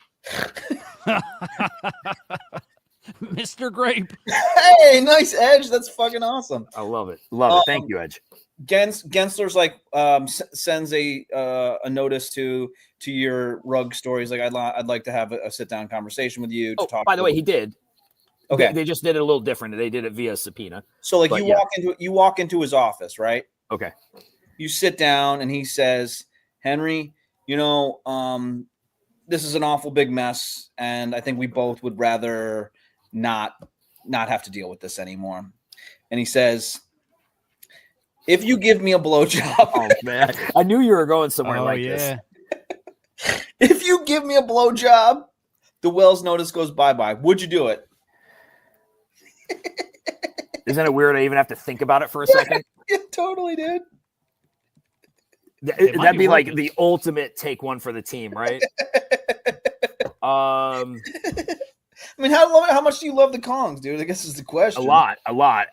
Mr. Grape. Hey, nice Edge. That's fucking awesome. I love it. Love it. Thank you, Edge. Gensler's like sends a notice to your rug stories. Like, I'd like to have a sit down conversation with you to talk. By the way, he did. Okay. They just did it a little different. They did it via subpoena. So like you walk into his office, right? Okay. You sit down and he says, Henry, this is an awful big mess, and I think we both would rather not have to deal with this anymore. And he says, if you give me a blowjob, oh man, I knew you were going somewhere this. If you give me a blowjob, the Wells notice goes bye-bye. Would you do it? Isn't it weird I even have to think about it for a second? It totally did. That'd be like the ultimate take one for the team, right? I mean, how much do you love the Kongs, dude? I guess is the question. A lot.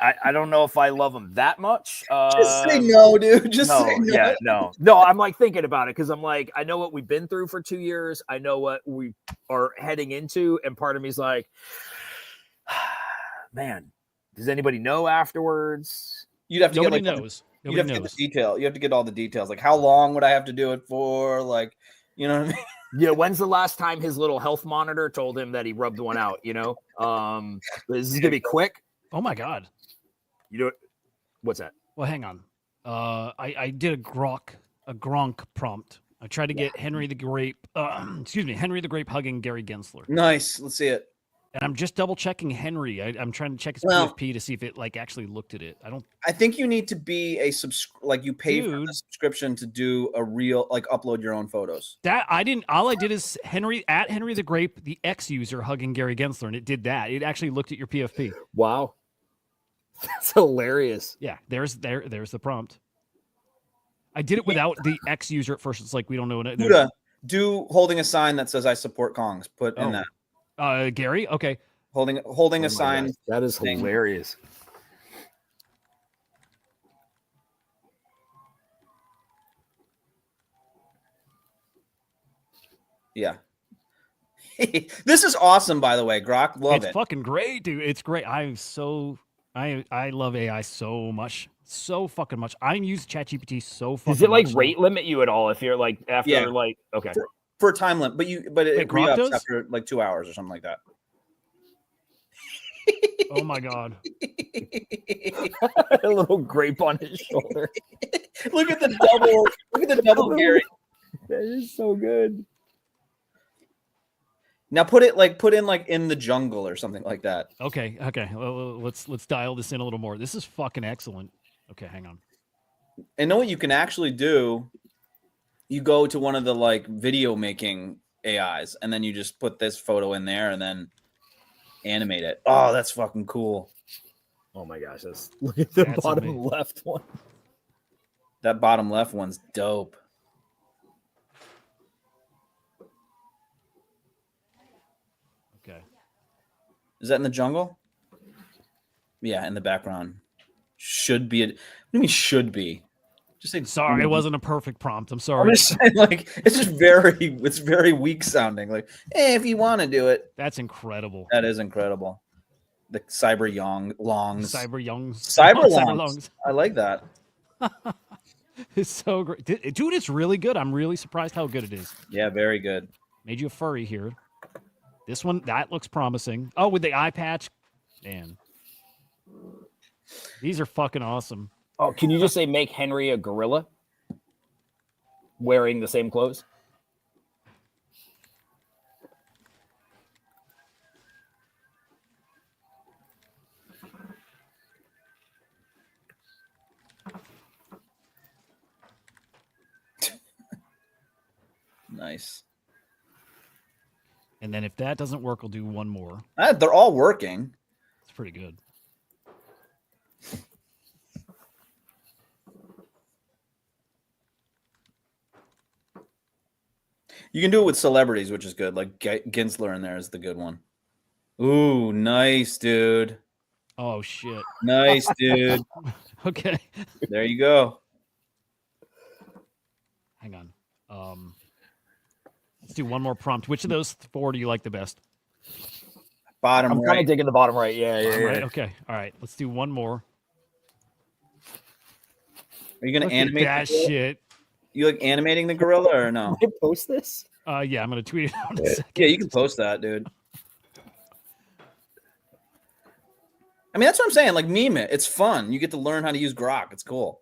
I don't know if I love them that much. Just say no, dude. Just say no. Yeah, no. I'm like thinking about it because I'm like, I know what we've been through for 2 years. I know what we are heading into, and part of me is like, man, does anybody know afterwards? You'd have to Nobody get knows. You'd have to get the detail. You have to get all the details. Like, how long would I have to do it for? Like, you know what I mean? Yeah, when's the last time his little health monitor told him that he rubbed one out? Is this gonna be quick? Oh my god! What's that? Well, hang on. I did a Gronk prompt. I tried to get Henry the Grape. Henry the Grape hugging Gary Gensler. Nice. Let's see it. And I'm just double checking Henry. I'm trying to check his PFP to see if it like actually looked at it. I think you need to be you pay for the subscription to do a real upload your own photos. That I didn't. All I did is Henry the Grape, the X user hugging Gary Gensler, and it did that. It actually looked at your PFP. Wow, that's hilarious. Yeah, there's the prompt. I did it without the X user at first. It's like we don't know. Hudah, do holding a sign that says "I support Kongs." Put in that. Gary, okay. Holding a sign. God. That is hilarious. Yeah. This is awesome, by the way, Grok. Love it. It's fucking great, dude. It's great. I love AI so much. So fucking much. I use ChatGPT so fucking much. Does it like rate limit you at all if you're like after like okay. For a time limit, but it re-ups after like 2 hours or something like that. Oh my god. A little grape on his shoulder. Look at the double Gary. That is so good. Now put in in the jungle or something like that. Okay. Well, let's dial this in a little more. This is fucking excellent. Okay, hang on. And know what you can actually do? You go to one of the video making AIs, and then you just put this photo in there, and then animate it. Oh, that's fucking cool. Oh my gosh, look at the bottom left one. That bottom left one's dope. Okay. Is that in the jungle? Yeah, in the background. Should be. What do you mean should be? Just say Sorry, it wasn't a perfect prompt. I'm I'm sorry. just saying, like, it's just very weak sounding. Like, if you want to do it, That's incredible. that is incredible. The cyber longs. Cyber Youngs. Cyber Cyber longs. I like that. It's so great. Dude, it's really good. I'm really surprised how good it is. Yeah, very good. Made you a furry here. This one, that looks promising. Oh, with the eye patch. Man. These are fucking awesome. Oh, can you just say make Henry a gorilla wearing the same clothes? Nice. And then if that doesn't work, we'll do one more. They're all working. It's pretty good. You can do it with celebrities, which is good. Like Ginsler in there is the good one. Ooh, nice, dude. Oh, shit. Nice, dude. Okay. There you go. Hang on. Let's do one more prompt. Which of those four do you like the best? Bottom I'm kind right. of digging the bottom right. Yeah, Bottom yeah, right? yeah. Okay. All right. Let's do one more. Are you gonna Look at animate that the gorilla? shit. You like animating the gorilla or no? Can I post this? Yeah, I'm gonna tweet it out in a second. Yeah, you can post that, dude. I mean, that's what I'm saying. Like, meme it. It's fun. You get to learn how to use Grok. It's cool.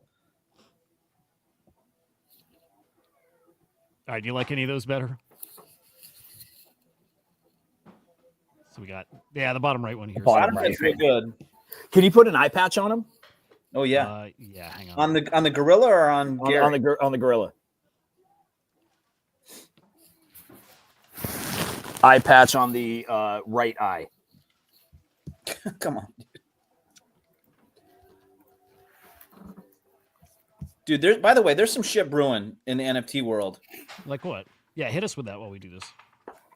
All right. Do you like any of those better? So we got the bottom right one here. Bottom Bottom right. right's real good. Can you put an eye patch on him? Oh yeah. Yeah. Hang on. On the gorilla or on Gary? On the gorilla. Eye patch on the right eye. Come on, dude. There's, by the way, there's some shit brewing in the NFT world. Like what? Yeah, hit us with that while we do this.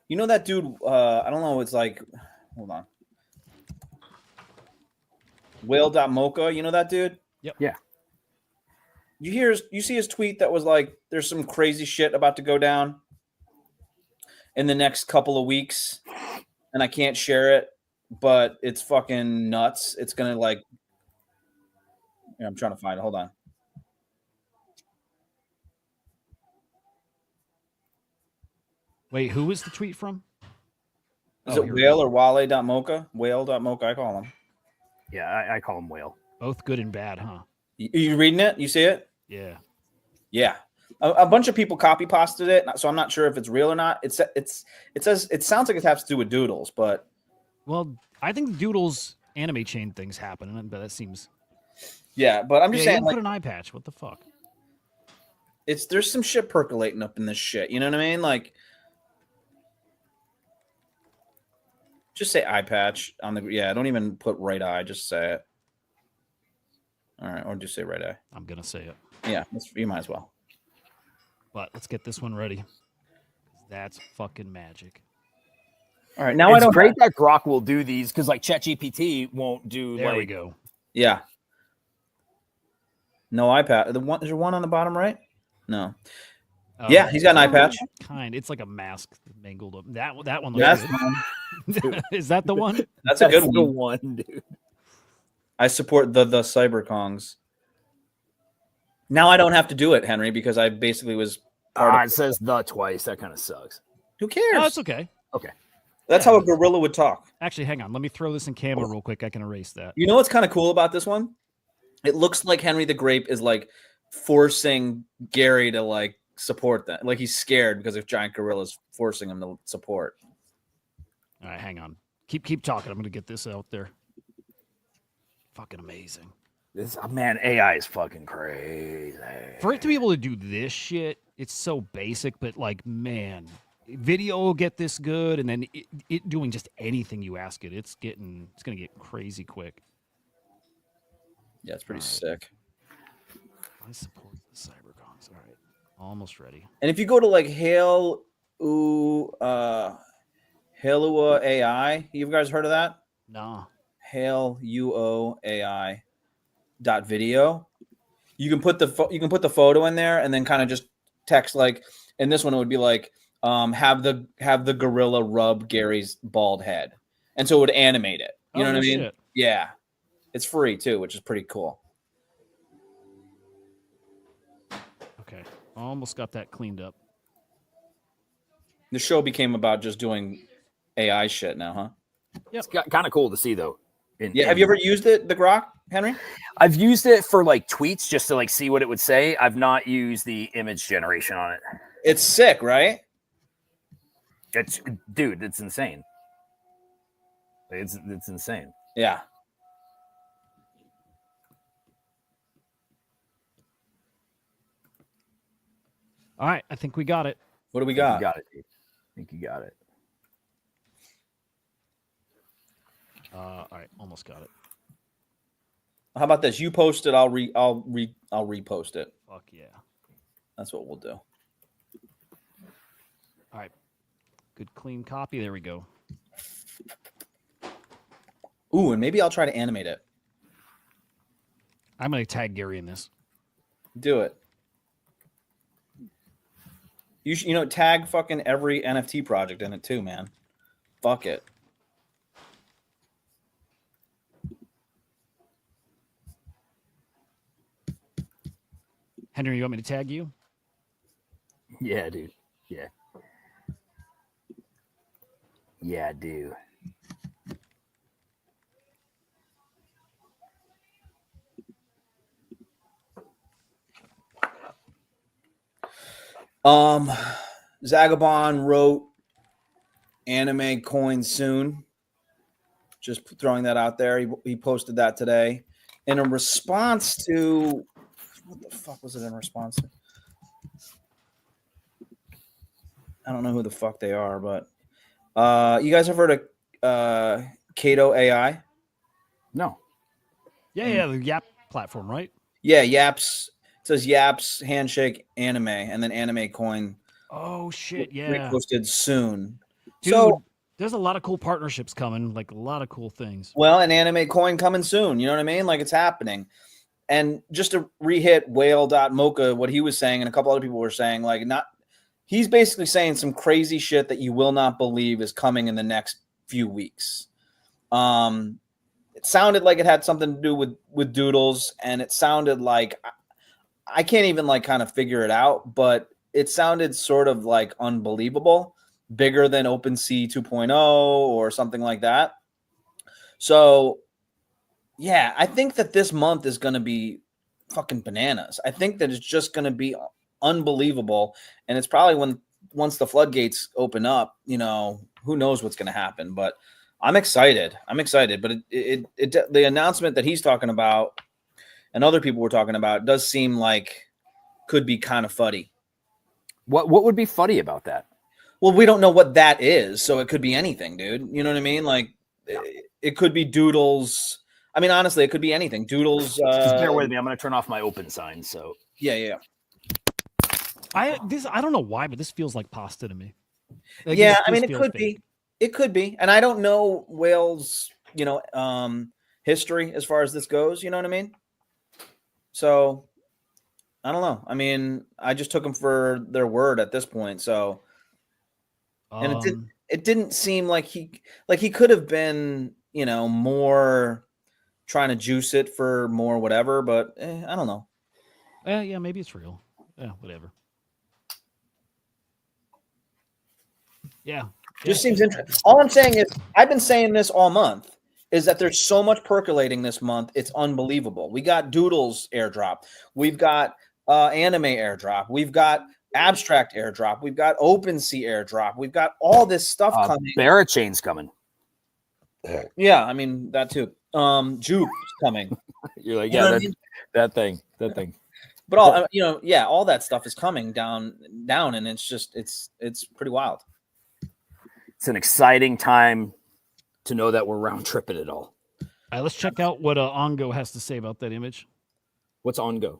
You know that dude? I don't know. It's like, hold on. Whale.mocha. You know that dude? Yep. Yeah. You see his tweet that was like, "There's some crazy shit about to go down in the next couple of weeks, and I can't share it, but it's fucking nuts. It's gonna like." Yeah, I'm trying to find it. Hold on. Wait, who was the tweet from? Is Oh, it here we whale go. or wale.mocha? Whale.mocha, I call him. Yeah, I call him whale. Both good and bad, huh? You reading it? You see it? Yeah. Yeah. A bunch of people copy pasted it, so I'm not sure if it's real or not. It says it sounds like it has to do with doodles, but Well, I think Doodle's anime chain things happen, but that seems. yeah. But I'm just Yeah, you saying, didn't like, put an eye patch. What the fuck? there's some shit percolating up in this shit. You know what I mean? Like, just say eye patch on the. Yeah, don't even put right eye. Just say it. All right, or just say right eye. I'm gonna say it, Yeah, you might as well. but let's get this one ready. That's fucking magic. All right, now I It's don't. great that Grok will do these because like ChatGPT won't do. There like, we go. Yeah. No iPad. Is there one on the bottom right? No. Yeah, he's got an eye patch. Kind. It's like a mask mangled up. That one looks That's good. Is that the one? that's a good the one. one, dude. I support the CyberKongz. Now I don't have to do it, Henry, because I basically was part of It says the twice. That kind of sucks. Who cares? Oh, it's okay. Okay. That's how a gorilla would talk. Actually, hang on. Let me throw this in camera real quick. I can erase that. You know what's kind of cool about this one? It looks like Henry the Grape is like forcing Gary to like support that. Like he's scared because if giant gorilla's forcing him to support. All right, hang on. Keep talking. I'm gonna get this out there. Fucking amazing. This man, AI is fucking crazy. For it to be able to do this shit, it's so basic, but like, man, video will get this good, and then it doing just anything you ask it, it's gonna get crazy quick. Yeah, it's pretty All sick. I support the CyberKongz. All right, almost ready. And if you go to like Halua AI, you guys heard of that? Nah. Hail UOAI .video. You can put the photo in there and then kind of just text like. In this one, it would be like, have the gorilla rub Gary's bald head, and so it would animate it. You know what I mean? Shit. Yeah, it's free too, which is pretty cool. Okay, almost got that cleaned up. The show became about just doing AI shit now, huh? It's kind of cool to see though. Have you ever used it, the Grok, Henry? I've used it for like tweets just to like see what it would say. I've not used the image generation on it. It's sick, right? It's insane. It's insane. Yeah. All right, I think we got it. What do we got? You got it, dude. I think you got it. All right, almost got it. How about this? You post it, I'll repost it. Fuck yeah. That's what we'll do. All right. Good clean copy. There we go. Ooh, and maybe I'll try to animate it. I'm going to tag Gary in this. Do it. You should, tag fucking every NFT project in it too, man. Fuck it. Henry, you want me to tag you? Yeah, dude. Yeah. Yeah, I do. Zagabond wrote anime coin soon. Just throwing that out there. He posted that today in a response to what the fuck was it in response to? I don't know who the fuck they are, but you guys have heard of Kato AI? No. Yeah, the Yap platform, right? Yeah, Yaps. It says Yaps, Handshake, Anime, and then Anime Coin. Oh shit, yeah. Posted soon. Dude, so there's a lot of cool partnerships coming, like a lot of cool things. Well, an Anime Coin coming soon. You know what I mean? Like it's happening. And just to re-hit whale.mocha, what he was saying, and a couple other people were saying, like he's basically saying some crazy shit that you will not believe is coming in the next few weeks. It sounded like it had something to do with doodles, and it sounded like I can't even like kind of figure it out, but it sounded sort of like unbelievable, bigger than OpenSea 2.0 or something like that. So yeah, I think that this month is going to be fucking bananas. I think that it's just going to be unbelievable. And it's probably once the floodgates open up, who knows what's going to happen, but I'm excited. But the announcement that he's talking about and other people were talking about does seem like could be kind of fuddy. What would be funny about that? Well, we don't know what that is, so it could be anything, dude. You know what I mean? Like it could be doodles. I mean, honestly, it could be anything. Doodles. Just bear with me. I'm going to turn off my open sign. So yeah. I don't know why, but this feels like pasta to me. Like, yeah, I mean, it could be. It could be. And I don't know Whale's, history as far as this goes. You know what I mean? So I don't know. I mean, I just took them for their word at this point. So, and it didn't seem like he could have been, more trying to juice it for more whatever, but I don't know. Yeah, maybe it's real. Yeah, whatever. Yeah. Just seems interesting. All I'm saying is, I've been saying this all month, is that there's so much percolating this month. It's unbelievable. We got Doodles airdrop. We've got anime airdrop. We've got abstract airdrop. We've got OpenSea airdrop. We've got all this stuff coming. Barachain's coming. Yeah, I mean, that too. Juke's coming. You're like, that thing. But all all that stuff is coming down, and it's just it's pretty wild. It's an exciting time to know that we're round tripping it all. All right, let's check out what Ongo has to say about that image. What's Ongo?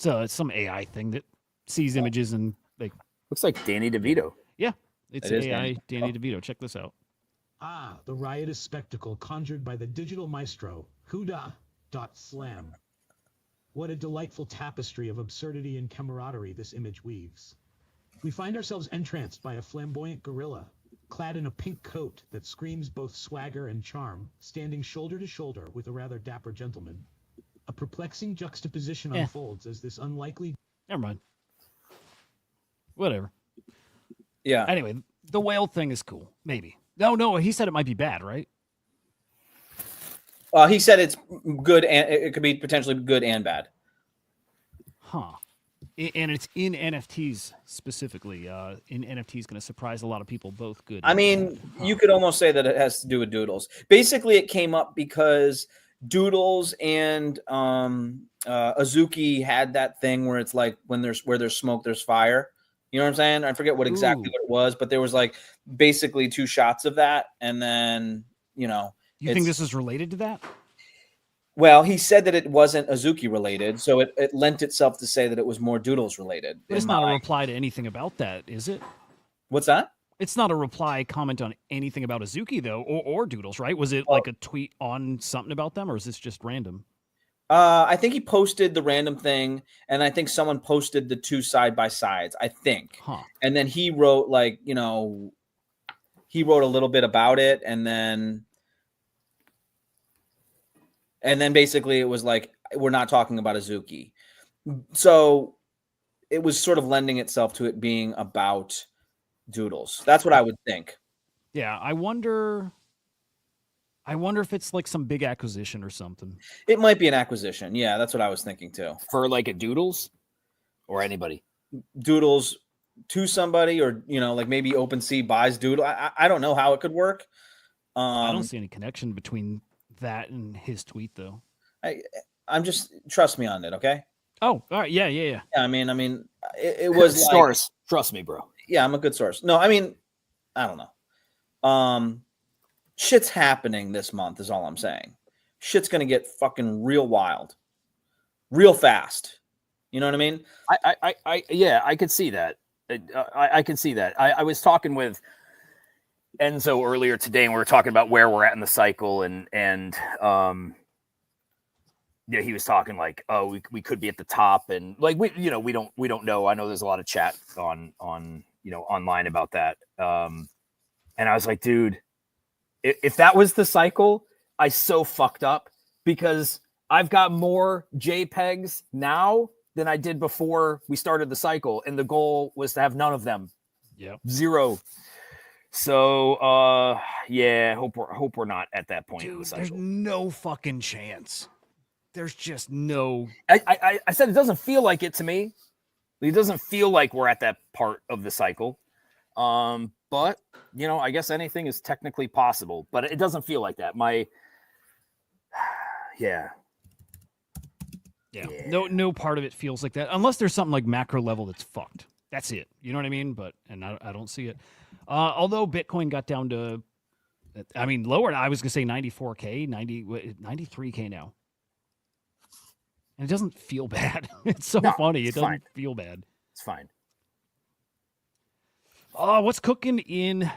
It's some AI thing that sees images and looks like Danny DeVito. Yeah, it's it AI Danny DeVito. Check this out. Ah, the riotous spectacle conjured by the digital maestro, Hudah.slam. What a delightful tapestry of absurdity and camaraderie this image weaves. We find ourselves entranced by a flamboyant gorilla, clad in a pink coat that screams both swagger and charm, standing shoulder to shoulder with a rather dapper gentleman. A perplexing juxtaposition unfolds as this unlikely... Never mind. Whatever. Yeah. Anyway, the whale thing is cool. Maybe. No, he said it might be bad, right? He said it's good and it could be potentially good and bad. Huh. And it's in NFTs specifically. In NFTs going to surprise a lot of people, both good. I mean, you could almost say that it has to do with Doodles. Basically, it came up because Doodles and Azuki had that thing where it's like where there's smoke, there's fire. You know what I'm saying? I forget what exactly what it was, but there was like basically 2 shots of that, and then you think this is related to that? Well, he said that it wasn't Azuki related, so it lent itself to say that it was more Doodles related. But it's not a reply to anything about that, is it? What's that? It's not a reply comment on anything about Azuki though, or Doodles, right? Was it like a tweet on something about them, or is this just random? I think he posted the random thing, and I think someone posted the 2 side by sides. I think, and then he wrote he wrote a little bit about it, and then basically it was like, we're not talking about Azuki. So it was sort of lending itself to it being about Doodles. That's what I would think. Yeah, I wonder if it's like some big acquisition or something. It might be an acquisition. Yeah, that's what I was thinking too. For like a Doodles or anybody? Doodles to somebody, or like maybe OpenSea buys Doodle. I don't know how it could work. I don't see any connection between that and his tweet though. I'm just, trust me on it, okay? Oh, all right, yeah. I mean, it was source. Trust me, bro. Yeah, I'm a good source. No, I mean, I don't know. Shit's happening this month is all I'm saying. Shit's gonna get fucking real wild, real fast. You know what I mean? I could see that. I can see that. I was talking with Enzo earlier today, and we were talking about where we're at in the cycle, and yeah, he was talking like, oh, we could be at the top, and like we don't know. I know there's a lot of chat on online about that. And I was like, dude, if that was the cycle, I so fucked up, because I've got more JPEGs now than I did before we started the cycle, and the goal was to have none of them. Yeah, 0. So yeah, hope we're not at that point. Dude, in the cycle. There's no fucking chance. There's just no. I said it doesn't feel like it to me. It doesn't feel like we're at that part of the cycle. But I guess anything is technically possible, but it doesn't feel like that. Yeah. No part of it feels like that, unless there's something like macro level that's fucked. That's it. You know what I mean? And I don't see it. Although Bitcoin got down to, lower. I was gonna say 94K, 93K now, and it doesn't feel bad. It's so funny. It doesn't feel bad. It's fine. What's cooking in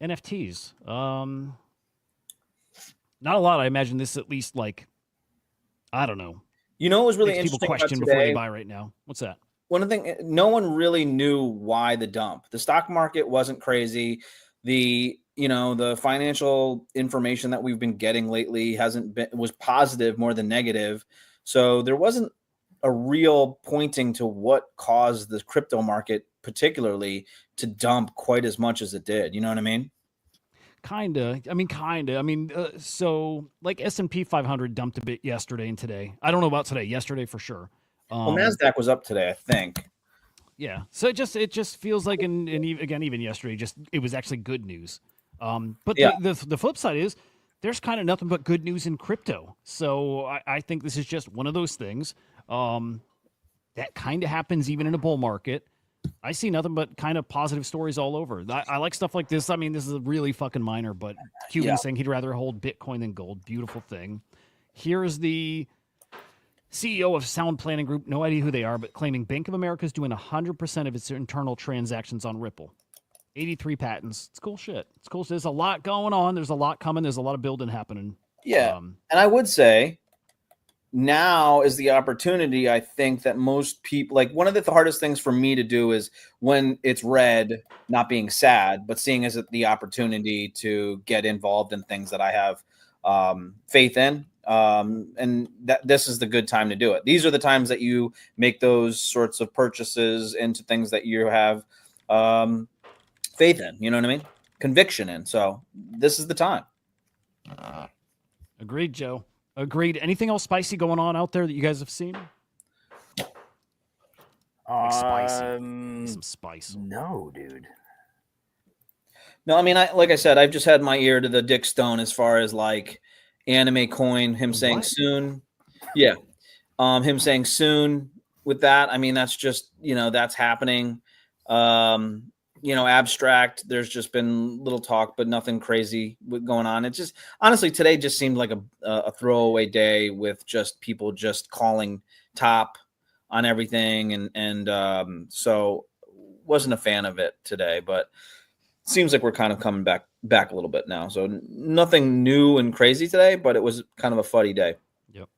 NFTs? Not a lot. I imagine this at least I don't know. It was really Makes interesting. People question before they buy right now. What's that? One thing, no one really knew why the dump. The stock market wasn't crazy. The financial information that we've been getting lately was positive more than negative. So there wasn't a real pointing to what caused the crypto market particularly to dump quite as much as it did. You know what I mean? Kinda. So like S&P 500 dumped a bit yesterday and today. I don't know about today. Yesterday for sure. Well, NASDAQ was up today, I think. Yeah. So it just feels like, and even yesterday, it was actually good news. But the flip side is there's kind of nothing but good news in crypto. So I think this is just one of those things that kind of happens even in a bull market. I see nothing but kind of positive stories all over. I like stuff like this. This is a really fucking minor, but Cuban saying he'd rather hold Bitcoin than gold. Beautiful thing. Here's the CEO of Sound Planning Group, no idea who they are, but claiming Bank of America is doing 100% of its internal transactions on Ripple. 83 patents. It's cool shit. It's cool. There's a lot going on. There's a lot coming. There's a lot of building happening. Yeah. And I would say now is the opportunity. I think that most people, like, one of the hardest things for me to do is when it's red, not being sad, but seeing as the opportunity to get involved in things that I have faith in. And that this is the good time to do it. These are the times that you make those sorts of purchases into things that you have faith in, you know what I mean? Conviction in. So this is the time. Agreed, Joe. Agreed. Anything else spicy going on out there that you guys have seen? Like spicy. Some spice. No, dude. No, I mean, like I said, I've just had my ear to the Dick Stone as far as like anime coin, him saying soon. Yeah. Him saying soon with that. I mean, that's just, that's happening. Abstract, there's just been little talk, but nothing crazy going on. It just, honestly, today just seemed like a throwaway day with just people just calling top on everything. And so wasn't a fan of it today, but seems like we're kind of coming back a little bit now. So nothing new and crazy today, but it was kind of a fuddy day. Yep.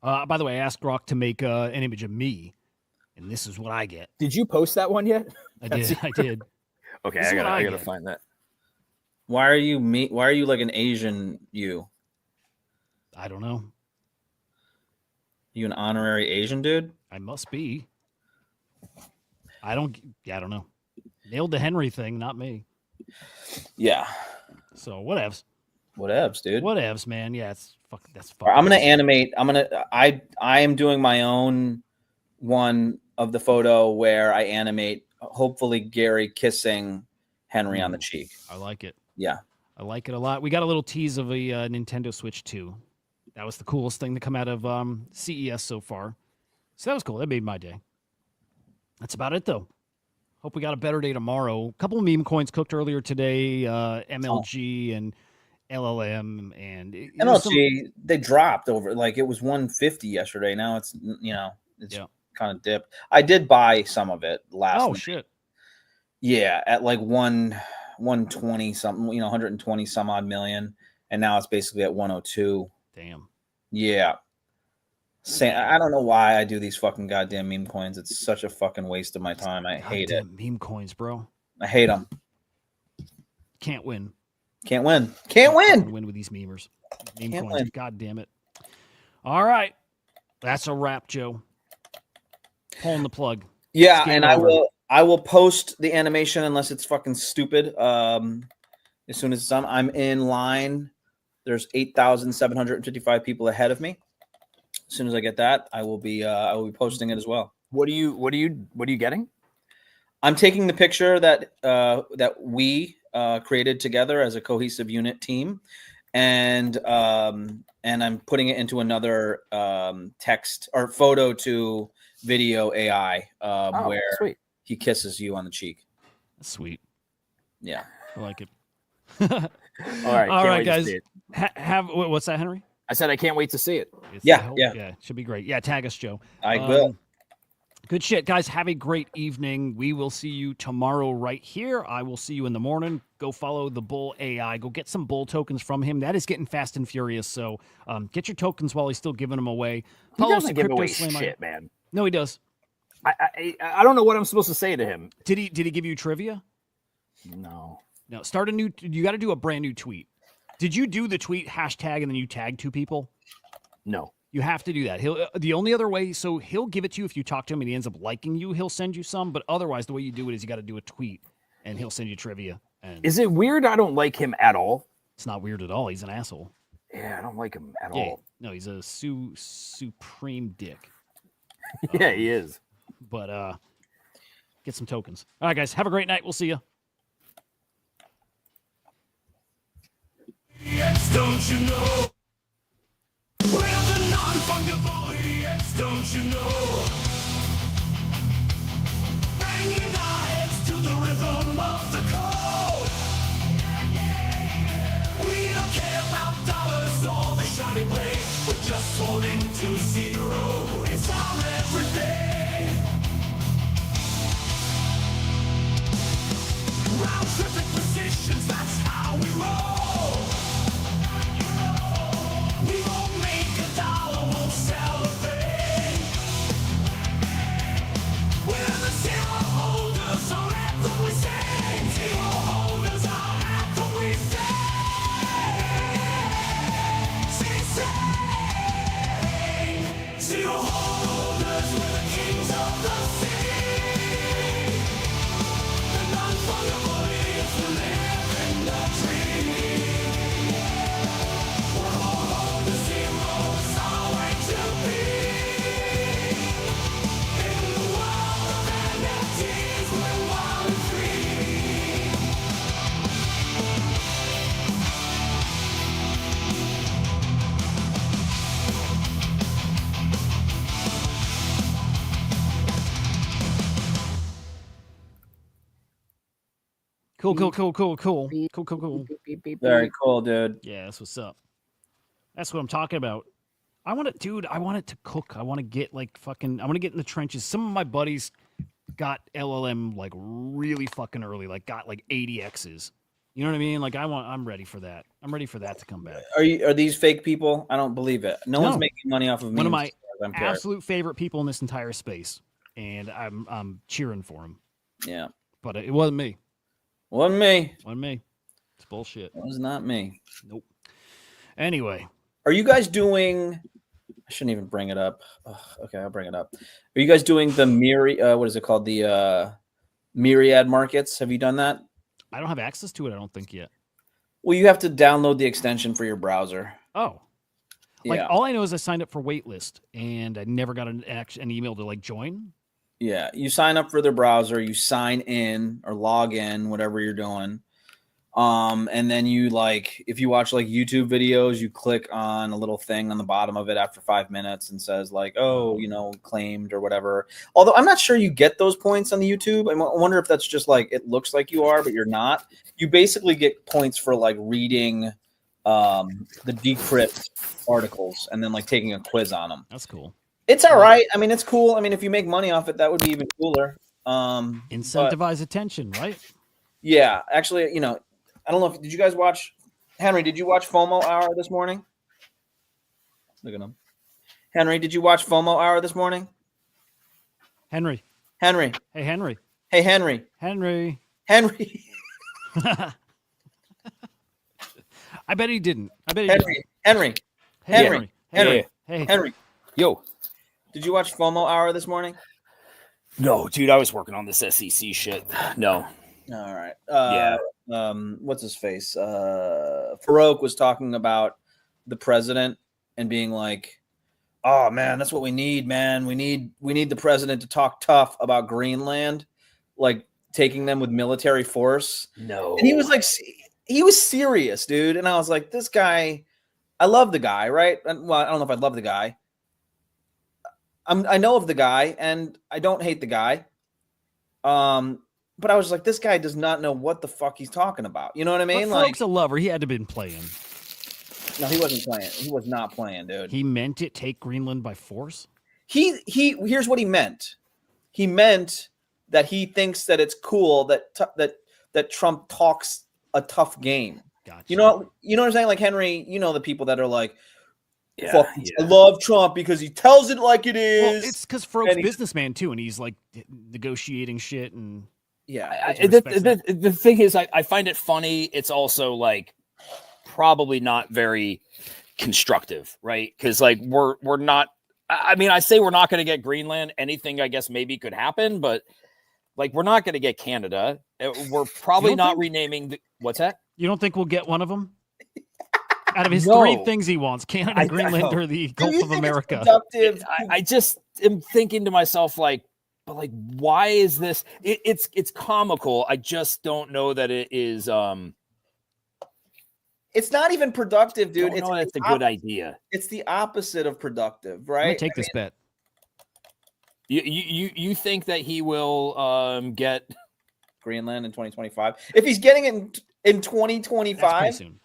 By the way, I asked Grok to make an image of me, and this is what I get. Did you post that one yet? I did. Okay, I gotta find that. Why are you like an Asian you? I don't know. You an honorary Asian dude? I must be. I don't know. Nailed the Henry thing, not me. Yeah. So whatevs. Whatevs, dude. Whatevs, man. Yeah, that's fucking. I'm gonna animate. I am doing my own one of the photo where I animate, hopefully Gary kissing Henry on the cheek. I like it. Yeah. I like it a lot. We got a little tease of a Nintendo Switch 2. That was the coolest thing to come out of CES so far. So that was cool. That made my day. That's about it, though. Hope we got a better day tomorrow. A couple of meme coins cooked earlier today, MLG and LLM. And MLG, they dropped over, like it was 150 yesterday. Now it's, kind of dipped. I did buy some of it last night. Shit. Yeah, at like 120 something, 120 some odd million. And now it's basically at 102. Damn. Yeah. I don't know why I do these fucking goddamn meme coins. It's such a fucking waste of my time. I hate it. Meme coins, bro. I hate them. Can't win. Can't win. Can't win. Win with these memers. Meme Can't coins. win. God damn it. All right. That's a wrap, Joe. Pulling the plug. Yeah, and I will post the animation unless it's fucking stupid. As soon as it's done, I'm in line. There's 8,755 people ahead of me. As soon as I get that, I will be posting it as well. What are you getting? I'm taking the picture that we created together as a cohesive unit team, and I'm putting it into another text or photo to video AI where sweet. He kisses you on the cheek. That's sweet. Yeah, I like it. All right, guys. What's that, Henry? I said I can't wait to see it. Yeah. Should be great. Yeah, tag us, Joe. I will. Good shit, guys. Have a great evening. We will see you tomorrow right here. I will see you in the morning. Go follow the Bull AI. Go get some Bull tokens from him. That is getting fast and furious. So get your tokens while he's still giving them away. He doesn't give away shit, man. No, he does. I don't know what I'm supposed to say to him. Did he give you trivia? No. Start a new. You got to do a brand new tweet. Did you do the tweet hashtag and then you tag 2 people? No. You have to do that. The only other way, so he'll give it to you if you talk to him and he ends up liking you, he'll send you some. But otherwise, the way you do it is you got to do a tweet and he'll send you trivia. And is it weird I don't like him at all? It's not weird at all. He's an asshole. Yeah, I don't like him at all. No, he's a supreme dick. Yeah, he is. But get some tokens. All right, guys. Have a great night. We'll see you. Yes, don't you know? We're the non-fungible EX, don't you know? Banging our heads to the rhythm of the code. We don't care about dollars or the shiny blade. We're just holding to 0. It's our everything. Round trip Cool. Cool. Very cool, dude. Yeah, that's what's up. That's what I'm talking about. I want it to cook. I want to get like fucking. I want to get in the trenches. Some of my buddies got LLM like really fucking early. Like got like 80 X's. You know what I mean? Like I'm ready for that. I'm ready for that to come back. Are these fake people? I don't believe it. No one's making money off of me. One of my absolute favorite people in this entire space, and I'm cheering for him. Yeah, but it wasn't me. Wasn't me. It's bullshit. It was not me. Nope. Anyway, are you guys doing? I shouldn't even bring it up. Ugh, okay, I'll bring it up. Are you guys doing the what is it called? The myriad markets? Have you done that? I don't have access to it. I don't think yet. Well, you have to download the extension for your browser. Oh, like yeah. all I know is I signed up for waitlist, and I never got an email to like join. Yeah, you sign up for their browser, you sign in or log in, whatever you're doing. And then you if you watch like YouTube videos, you click on a little thing on the bottom of it after 5 minutes and says like, oh, claimed or whatever. Although I'm not sure you get those points on the YouTube. I wonder if that's just like, it looks like you are, but you're not. You basically get points for like reading the decrypt articles and then like taking a quiz on them. That's cool. It's all right. I mean, it's cool. I mean, if you make money off it, that would be even cooler. Incentivize attention, right? Yeah, actually, I don't know did you guys watch Henry? Did you watch FOMO Hour this morning? Look at him. Henry, did you watch FOMO Hour this morning? Henry. Hey, Henry. Henry. I bet he didn't. Henry. Hey. Yo. Did you watch FOMO Hour this morning? No, dude, I was working on this SEC shit. No. All right. Yeah. What's his face? Farouk was talking about the president and being like, "Oh man, that's what we need, man. We need the president to talk tough about Greenland, like taking them with military force." No. And he was like, he was serious, dude. And I was like, this guy, I love the guy, right? Well, I don't know if I love the guy. I know of the guy, and I don't hate the guy. But I was like, this guy does not know what the fuck he's talking about. You know what I mean? Farouk's a lover. He had to have been playing. No, he wasn't playing. He was not playing, dude. He meant it take Greenland by force? Here's what he meant. He meant that he thinks that it's cool that Trump talks a tough game. Gotcha. You know what I'm saying? Like Henry, the people that are like, yeah. I love Trump because he tells it like it is. Well, it's because Farouk's businessman too, and he's like negotiating shit and the thing is, I find it funny. It's also like probably not very constructive, right? Because like we're not. I mean, I say we're not going to get Greenland. Anything, I guess, maybe could happen, but like we're not going to get Canada. We're probably not renaming. What's that? You don't think we'll get one of them? Out of his three things he wants, Canada, Greenland, or the Gulf of America. I just am thinking to myself, like, but like, why is this? It's comical. I just don't know that it is. It's not even productive, dude. It's a good idea. It's the opposite of productive, right? I'm gonna take this bet. You think that he will get Greenland in 2025? If he's getting it in 2025, that's pretty soon.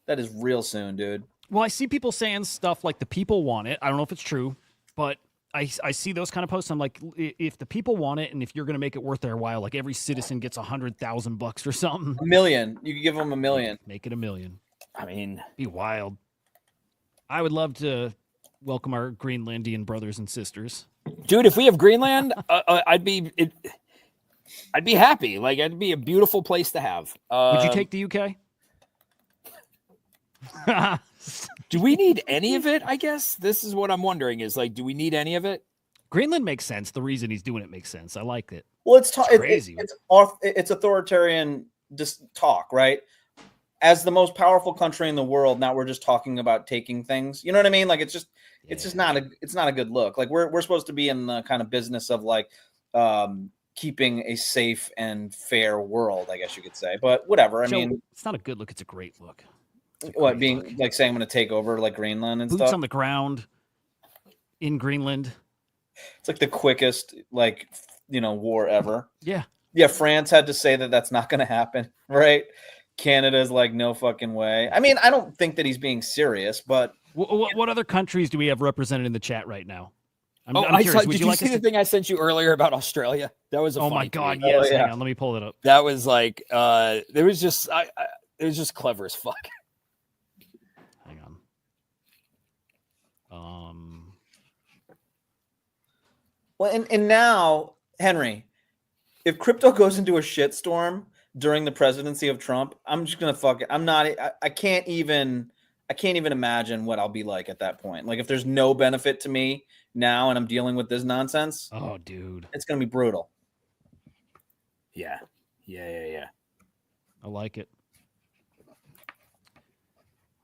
That is real soon, dude. Well, I see people saying stuff like the people want it. I don't know if it's true, but I see those kind of posts. I'm like, if the people want it, and if you're going to make it worth their while, like every citizen gets $100,000 or something. $1 million. You could give them $1 million. Make it $1 million. I mean, be wild. I would love to welcome our Greenlandian brothers and sisters, dude. If we have Greenland, I'd be happy. Like, it'd be a beautiful place to have. Would you take the UK? Do we need any of it? I guess this is what I'm wondering is like, do we need any of it? Greenland makes sense. The reason he's doing it makes sense. I like it. Well, it's crazy. It's authoritarian talk, right? As the most powerful country in the world, now we're just talking about taking things. You know what I mean? Like it's just not a good look. Like we're supposed to be in the kind of business of like keeping a safe and fair world, I guess you could say. But whatever. I mean, it's not a good look. It's a great look. What being like saying I'm going to take over like Greenland and boots stuff on the ground in Greenland. It's like the quickest war ever. Yeah, Yeah, France had to say that that's not going to happen, right? Canada's like, no fucking way. I mean, I don't think that he's being serious, but What other countries do we have represented in the chat right now? I'm I curious. saw, Would did you you like see us the to... thing I sent you earlier about Australia? That was a Oh funny my god, tweet. yes. yeah. Hang on, let me pull it up. That was like it was just it was just clever as fuck. Hang on. well, and now, Henry, if crypto goes into a shitstorm during the presidency of Trump, I'm just gonna fuck it. I can't even imagine what I'll be like at that point. Like if there's no benefit to me now and I'm dealing with this nonsense, Oh, dude. it's gonna be brutal. Yeah. I like it.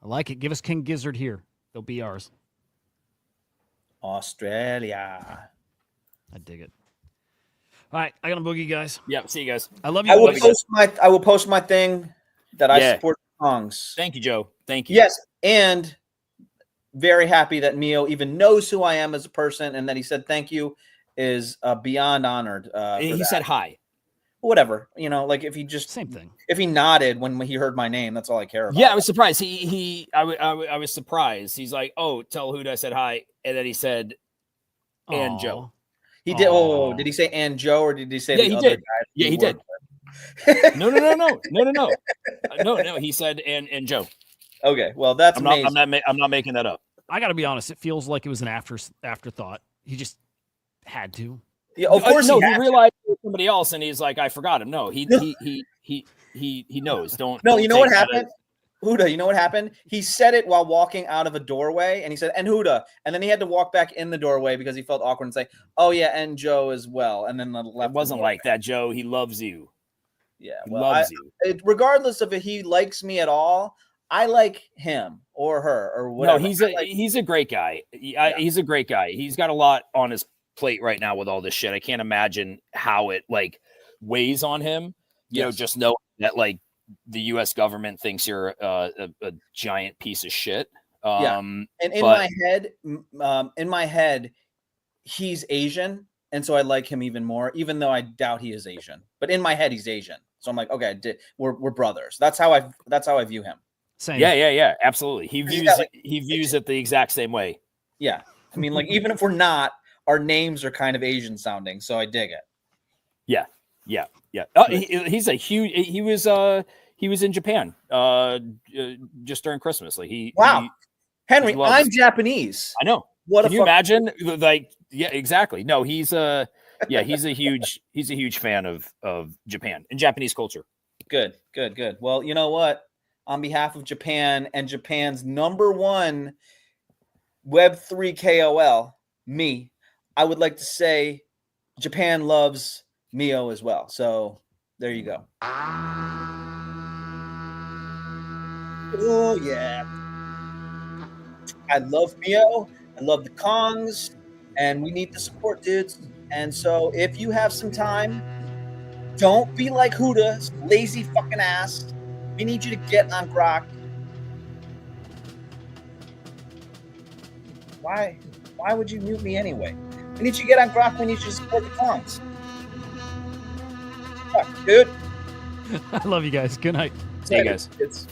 I like it. Give us King Gizzard here. They'll be ours. Australia. I dig it. All right, I got a boogie, guys. Yeah. See you guys. I love you. I will boys. post my thing that I support Kongs. Thank you, Joe. Thank you. Yes, and very happy that Mio even knows who I am as a person, and that he said thank you is beyond honored. He said hi. Whatever, you know, like if he just Same thing. If he nodded when he heard my name, that's all I care about. Yeah, I was surprised. I was surprised. He's like, "Oh, tell Hudah I said hi," and then he said, "And Aw. Joe." He did. Aw. Oh, did he say and Joe or did he say Yeah, the he other did. guy? Yeah, he did. No. No. He said and Joe. Okay, well that's amazing. I'm not making that up. I got to be honest. It feels like it was an afterthought. He just had to. Yeah, of course. No, he he has to. realized it was somebody else, and he's like, "I forgot him." No, he knows. Don't. No, don't you know take what that happened? Hudah, you know what happened? He said it while walking out of a doorway, and he said, and Hudah, and then he had to walk back in the doorway because he felt awkward and say, oh, yeah, and Joe as well. And then left. It wasn't like that, Joe. He loves you. Yeah, He well, loves you. Regardless of if he likes me at all, I like him or her or whatever. No, he's a great guy. He's a great guy. He's got a lot on his plate right now with all this shit. I can't imagine how it like weighs on him. You know, just know that like the U.S. government thinks you're a giant piece of shit. And in my head, he's Asian, and so I like him even more, even though I doubt he is Asian. But in my head, he's Asian, so I'm like, okay, we're brothers. That's how I view him. Same. Yeah, absolutely. He views it the exact same way. Yeah, I mean, like even if we're not, our names are kind of Asian sounding, so I dig it. Yeah. He's a huge. He was in Japan just during Christmas. Like Henry, I'm Japanese. I know. Can you imagine? Like, yeah, exactly. No, he's a huge fan of Japan and Japanese culture. Good. Well, you know what? On behalf of Japan and Japan's #1 Web3 KOL, me, I would like to say Japan loves Mio as well. So there you go. Oh, yeah. I love Mio. I love the Kongs. And we need the support, dudes. And so if you have some time, don't be like Hudah, lazy fucking ass. We need you to get on Grok. Why would you mute me anyway? We need you to get on Grok. We need you to support the Kongs. Fuck, dude. I love you guys. Good night. See you guys. It's